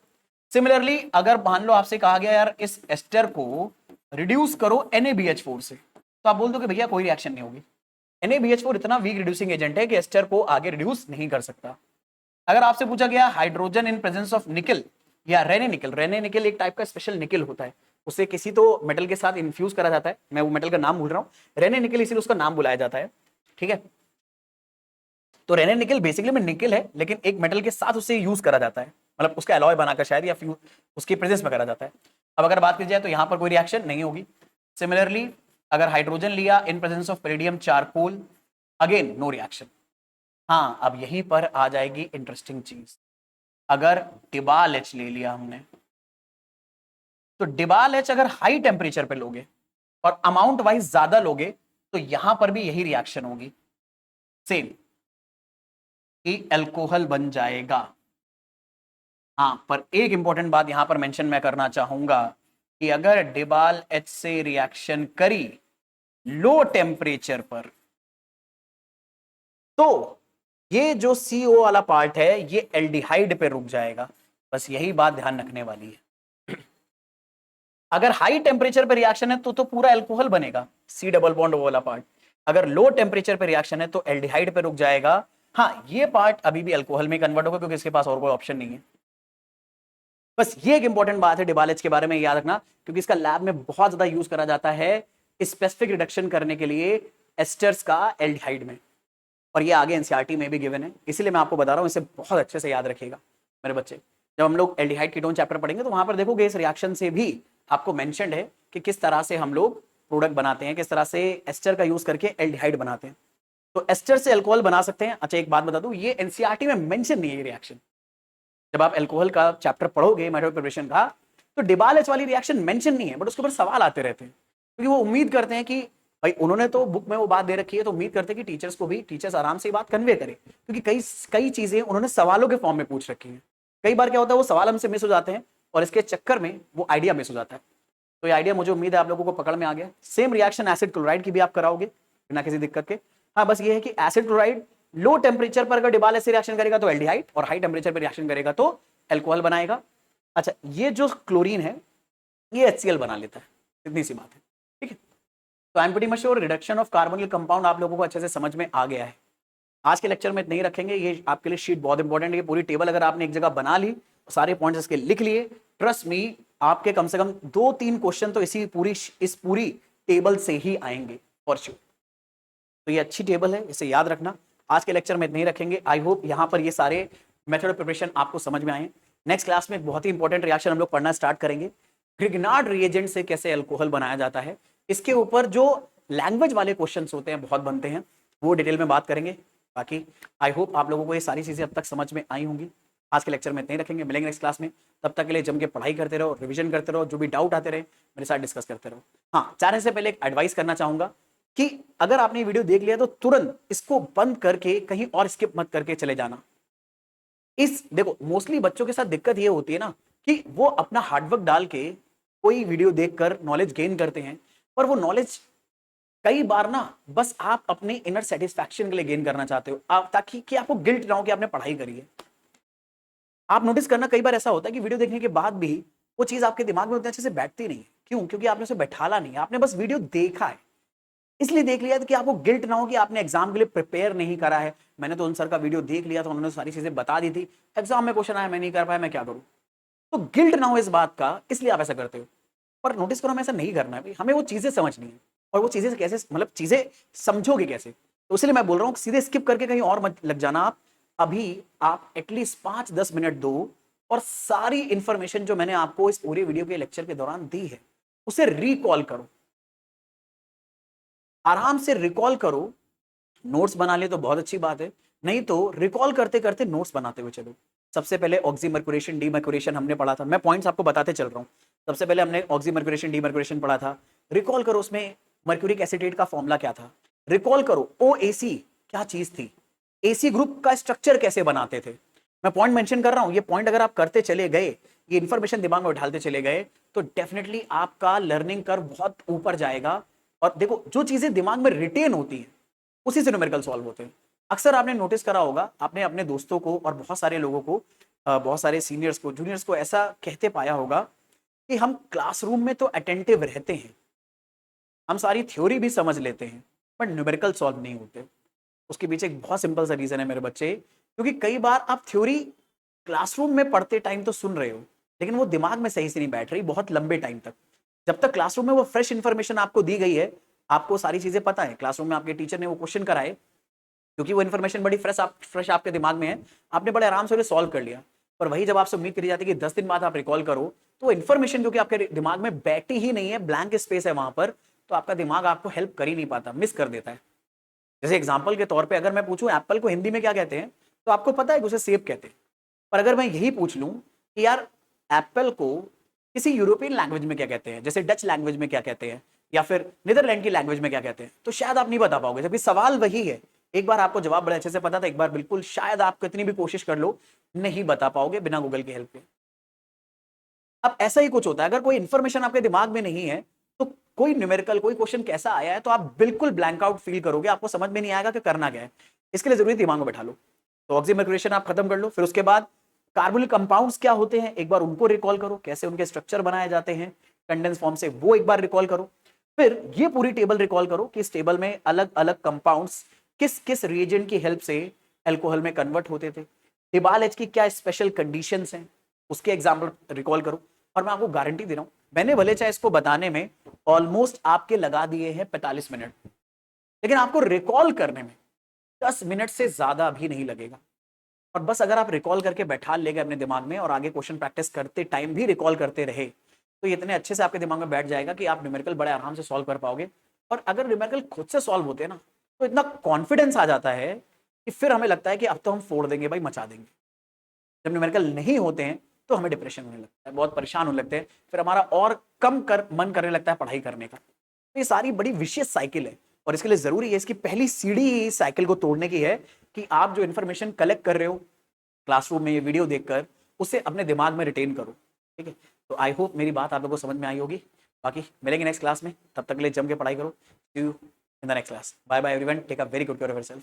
सिमिलरली अगर मान लो आपसे कहा गया यार इस एस्टर को रिड्यूस करो NaBH4 से, तो आप बोल दो कि भैया कोई रिएक्शन नहीं होगी। NaBH4 इतना वीक रिड्यूसिंग एजेंट है कि एस्टर को आगे रिड्यूस नहीं कर सकता। अगर आपसे पूछा गया हाइड्रोजन इन प्रेजेंस ऑफ निकल या रेने निकल एक टाइप का स्पेशल निकल होता है, उसे किसी तो मेटल के साथ इन्फ्यूज करा जाता है, मैं वो मेटल का नाम भूल रहा हूं, रेने निकल इसीलिए उसका नाम बुलाया जाता है, ठीक है। तो रेने निकल बेसिकली में निकल है लेकिन एक मेटल के साथ उसे यूज करा जाता है, मतलब उसका अलॉय बनाकर शायद या फिर उसकी प्रेजेंस में करा जाता है। अब अगर बात की जाए तो यहां पर कोई रिएक्शन नहीं होगी। सिमिलरली अगर हाइड्रोजन लिया in presence of palladium charcoal, again no reaction. हाँ, अब यहीं पर आ जाएगी इंटरेस्टिंग चीज। अगर डिबाल एच ले लिया हमने, तो डिबाल एच अगर हाई टेम्परेचर पे लोगे और अमाउंट वाइज ज्यादा लोगे तो यहां पर भी यही रिएक्शन होगी सेम, कि अल्कोहल बन जाएगा। हाँ, पर एक इंपॉर्टेंट बात यहां पर मेंशन मैं करना चाहूंगा कि अगर डिबाल एच से रिएक्शन करी लो टेम्परेचर पर, तो ये जो CO वाला पार्ट है ये एल्डिहाइड पे रुक जाएगा। बस यही बात ध्यान रखने वाली है। अगर हाई टेम्परेचर पे रिएक्शन है तो पूरा अल्कोहल बनेगा, C डबल बॉन्ड वाला पार्ट। अगर लो टेम्परेचर पे रिएक्शन है तो एल्डिहाइड पे रुक जाएगा। हाँ, ये पार्ट अभी भी अल्कोहल में कन्वर्ट होगा क्योंकि इसके पास और कोई ऑप्शन नहीं है। बस ये एक इंपॉर्टेंट बात है डिबालेज के बारे में याद रखना, क्योंकि इसका लैब में बहुत ज्यादा यूज करा जाता है स्पेसिफिक रिडक्शन करने के लिए एस्टर्स का एल्डिहाइड में, और ये आगे एनसीईआरटी में भी गिवन है, इसीलिए मैं आपको बता रहा हूं, इसे बहुत अच्छे से याद रखिएगा मेरे बच्चे। जब हम लोग एल्डिहाइड कीटोन चैप्टर पढ़ेंगे तो वहां पर देखोगे इस रिएक्शन से भी आपको मेंशन्ड है कि किस तरह से हम लोग प्रोडक्ट बनाते हैं, किस तरह से एस्टर का यूज करके एल्डिहाइड बनाते हैं। तो एस्टर से अल्कोहल बना सकते हैं। अच्छा, एक बात बता दूं, ये एनसीईआरटी में मेंशन नहीं है ये रिएक्शन। जब आप अल्कोहल का चैप्टर पढ़ोगे मेथड ऑफ प्रिपरेशन का, तो डिबालेज वाली रिएक्शन मेंशन नहीं है, बट उसके ऊपर सवाल आते रहते हैं, क्योंकि वो उम्मीद करते हैं कि भाई उन्होंने तो बुक में वो बात दे रखी है, तो उम्मीद करते हैं कि टीचर्स को भी, टीचर्स आराम से ये बात कन्वे करें, क्योंकि कई कई चीजें उन्होंने सवालों के फॉर्म में पूछ रखी हैं। कई बार क्या होता है, वो सवाल हमसे मिस हो जाते हैं और इसके चक्कर में वो आइडिया मिस हो जाता है। तो ये आइडिया मुझे उम्मीद है आप लोगों को पकड़ में आ गया। सेम रिएक्शन एसिड क्लोराइड की भी आप कराओगे बिना किसी दिक्कत के। हाँ, बस ये है कि एसिड क्लोराइड लो टेम्परेचर पर अगर डिबालेज से रिएक्शन करेगा तो एल्डिहाइड, और हाई टेम्परेचर पर रिएक्शन करेगा तो अल्कोहल बनाएगा। अच्छा, ये जो क्लोरीन है ये HCl बना लेता है, इतनी सी बात है, ठीक है। तो I am pretty much sure reduction of carbonyl compound आप लोगों को अच्छे से समझ में आ गया है। आज के लेक्चर में नहीं रखेंगे, ये आपके लिए शीट बहुत इंपॉर्टेंट है। पूरी टेबल अगर आपने एक जगह बना ली, सारे पॉइंट्स इसके लिख लिए, ट्रस्ट मी आपके कम से कम 2-3 क्वेश्चन तो इस पूरी टेबल से ही आएंगे फॉर श्योर। तो ये अच्छी टेबल है, इसे याद रखना। आज के लेक्चर में नहीं रखेंगे। आई होप यहाँ पर ये सारे मेथड ऑफ प्रिपरेशन आपको समझ में आए। नेक्स्ट क्लास में एक बहुत ही इंपॉर्टेंट रिएक्शन हम लोग पढ़ना स्टार्ट करेंगे, ग्रिग्नार्ड रिएजेंट से कैसे अल्कोहल बनाया जाता है। इसके ऊपर जो लैंग्वेज वाले क्वेश्चंस होते हैं, बहुत बनते हैं, वो डिटेल में बात करेंगे। बाकी आई होप आप लोगों को ये सारी चीजें अब तक समझ में आई होंगी। आज के लेक्चर में नहीं रखेंगे, मिलेंगे नेक्स्ट क्लास में। तब तक के लिए जम के पढ़ाई करते रहो, रिवीजन करते रहो, जो भी डाउट आते रहे मेरे साथ डिस्कस करते रहो। हाँ, जाने से पहले एक एडवाइस करना चाहूंगा कि अगर आपने वीडियो देख लिया तो तुरंत इसको बंद करके कहीं और स्किप मत करके चले जाना। देखो, मोस्टली बच्चों के साथ दिक्कत ये होती है ना कि वो अपना हार्डवर्क डाल के कोई वीडियो देखकर नॉलेज गेन करते हैं, पर वो नॉलेज कई बार ना बस आप अपने इनर सेटिस्फैक्शन के लिए गेन करना चाहते हो, ताकि कि आपको गिल्ट ना हो कि आपने पढ़ाई करी है। आप नोटिस करना, कई बार ऐसा होता है कि वीडियो देखने के बाद भी वो चीज आपके दिमाग में उतने अच्छे से बैठती नहीं है। क्यों? क्योंकि आपने उसे बैठाला नहीं है, आपने बस वीडियो देखा है, इसलिए देख लिया कि आपको गिल्ट ना हो कि आपने एग्जाम के लिए प्रिपेयर नहीं करा है। मैंने तो उन सर का वीडियो देख लिया था, उन्होंने सारी चीजें बता दी थी, एग्जाम में क्वेश्चन आया मैं नहीं कर पाया, मैं क्या करूं। तो गिल्ट ना हो इस बात का, इसलिए आप ऐसा करते हो। पर नोटिस करो, हमें ऐसा नहीं करना है भाई, हमें वो चीजें समझनी है, और वो चीजें कैसे, मतलब चीजें समझोगे कैसे। तो इसलिए मैं बोल रहा हूं सीधे स्किप करके कहीं और मत लग जाना आप। अभी आप एटलीस्ट 5-10 मिनट दो और सारी इंफॉर्मेशन जो मैंने आपको इस पूरे वीडियो के लेक्चर के दौरान दी है उसे रिकॉल करो, आराम से रिकॉल करो। नोट्स बना ले तो बहुत अच्छी बात है, नहीं तो रिकॉल करते करते नोट्स बनाते हुए चलो। सबसे पहले ऑक्सीमर्क्यूरेशन डीमर्क्यूरेशन हमने पढ़ा था, मैं पॉइंट्स आपको बताते चल रहा हूं। सबसे पहले हमने ऑक्सीमर्क्यूरेशन डीमर्क्यूरेशन पढ़ा था, रिकॉल करो उसमें मर्क्यूरिक एसिटेट का फॉर्मूला क्या था, रिकॉल करो OAC क्या चीज थी, AC ग्रुप का स्ट्रक्चर कैसे बनाते थे। मैं पॉइंट मेंशन कर रहा हूं, ये पॉइंट अगर आप करते चले गए, ये इंफॉर्मेशन दिमाग में उठाते चले गए, तो डेफिनेटली आपका लर्निंग कर्व बहुत ऊपर जाएगा। और देखो, जो चीजें दिमाग में रिटेन होती हैं उसी से न्यूमेरिकल सॉल्व होते हैं। अक्सर आपने नोटिस करा होगा, आपने अपने दोस्तों को और बहुत सारे लोगों को, बहुत सारे सीनियर्स को, जूनियर्स को ऐसा कहते पाया होगा कि हम क्लासरूम में तो अटेंटिव रहते हैं, हम सारी थ्योरी भी समझ लेते हैं, बट न्यूमेरिकल सॉल्व नहीं होते। उसके पीछे एक बहुत सिंपल सा रीजन है मेरे बच्चे, क्योंकि कई बार आप थ्योरी क्लासरूम में पढ़ते टाइम तो सुन रहे हो, लेकिन वो दिमाग में सही से नहीं बैठ रही बहुत लंबे टाइम तक। जब तक क्लासरूम में वो फ्रेश इंफॉर्मेशन आपको दी गई है, आपको सारी चीजें पता है, क्लासरूम में आपके टीचर ने वो क्वेश्चन कराए, क्योंकि वो इन्फॉर्मेशन बड़ी फ्रेश आपके दिमाग में है, आपने बड़े आराम से उन्हें सॉल्व कर लिया। पर वही जब आपसे उम्मीद करी जाती है कि 10 दिन बाद आप रिकॉल करो, तो इन्फॉर्मेशन जो कि आपके दिमाग में बैठी ही नहीं है, ब्लैंक स्पेस है वहां पर, तो आपका दिमाग आपको हेल्प कर ही नहीं पाता, मिस कर देता है। जैसे एग्जाम्पल के तौर पर अगर मैं पूछूं एप्पल को हिंदी में क्या कहते हैं, तो आपको पता है कि उसे सेब कहते हैं। पर अगर मैं यही पूछ लूं कि यार एप्पल को किसी यूरोपियन लैंग्वेज में क्या कहते हैं, जैसे डच लैंग्वेज में क्या कहते हैं, या फिर नीदरलैंड की लैंग्वेज में क्या कहते हैं, तो शायद आप नहीं बता पाओगे, जबकि सवाल वही है। एक बार आपको जवाब बड़े अच्छे से पता था, एक बार बिल्कुल शायद आप कितनी भी कोशिश कर लो नहीं बता पाओगे बिना गूगल की हेल्प के। अब ऐसा ही कुछ होता है, अगर कोई इंफॉर्मेशन आपके दिमाग में नहीं है, तो कोई न्यूमेरिकल कोई क्वेश्चन कैसा आया है तो आप बिल्कुल ब्लैंक आउट फील करोगे, आपको समझ में नहीं आएगा कि करना क्या है। इसके लिए जरूरी दिमाग में बैठा लो। तो ऑक्सीमर्क्यूरेशन आप खत्म कर लो, फिर उसके बाद कार्बोनिल कंपाउंड्स क्या होते हैं एक बार उनको रिकॉल करो, कैसे उनके स्ट्रक्चर बनाए जाते हैं कंडेंस फॉर्म से, वो एक बार रिकॉल करो। फिर ये पूरी टेबल रिकॉल करो कि इस टेबल में अलग अलग कंपाउंड्स किस किस रिएजेंट की हेल्प से अल्कोहल में कन्वर्ट होते थे, हिबाल एच की क्या स्पेशल कंडीशंस हैं, उसके एग्जाम्पल रिकॉल करो। और मैं आपको गारंटी दे रहा हूं, मैंने भले चाहे इसको बताने में ऑलमोस्ट आपके लगा दिए हैं 45 मिनट, लेकिन आपको रिकॉल करने में 10 मिनट से ज्यादा भी नहीं लगेगा। और बस अगर आप रिकॉल करके बैठा ले गए अपने दिमाग में और आगे क्वेश्चन प्रैक्टिस करते टाइम भी रिकॉल करते रहे, तो ये इतने अच्छे से आपके दिमाग में बैठ जाएगा कि आप न्यूमेरिकल बड़े आराम से सॉल्व कर पाओगे। और अगर न्यूमेरिकल खुद से सॉल्व होते हैं ना, तो इतना कॉन्फिडेंस आ जाता है कि फिर हमें लगता है कि अब तो हम फोड़ देंगे भाई, मचा देंगे। जब न्यूमेरिकल नहीं होते हैं तो हमें डिप्रेशन होने लगता है, बहुत परेशान होने लगते हैं, फिर हमारा और कम कर मन करने लगता है पढ़ाई करने का। तो ये सारी बड़ी विशियस साइकिल है, और इसके लिए जरूरी है, इसकी पहली सीढ़ी ही साइकिल को तोड़ने की है कि आप जो इन्फॉर्मेशन कलेक्ट कर रहे हो क्लासरूम में ये वीडियो देखकर, उसे अपने दिमाग में रिटेन करो। ठीक है, तो आई होप मेरी बात आप लोगों को समझ में आई होगी। बाकी मिलेंगे नेक्स्ट क्लास में, तब तक के लिए जम के पढ़ाई करो। See you in the next class. Bye bye everyone, take a very good care of yourself.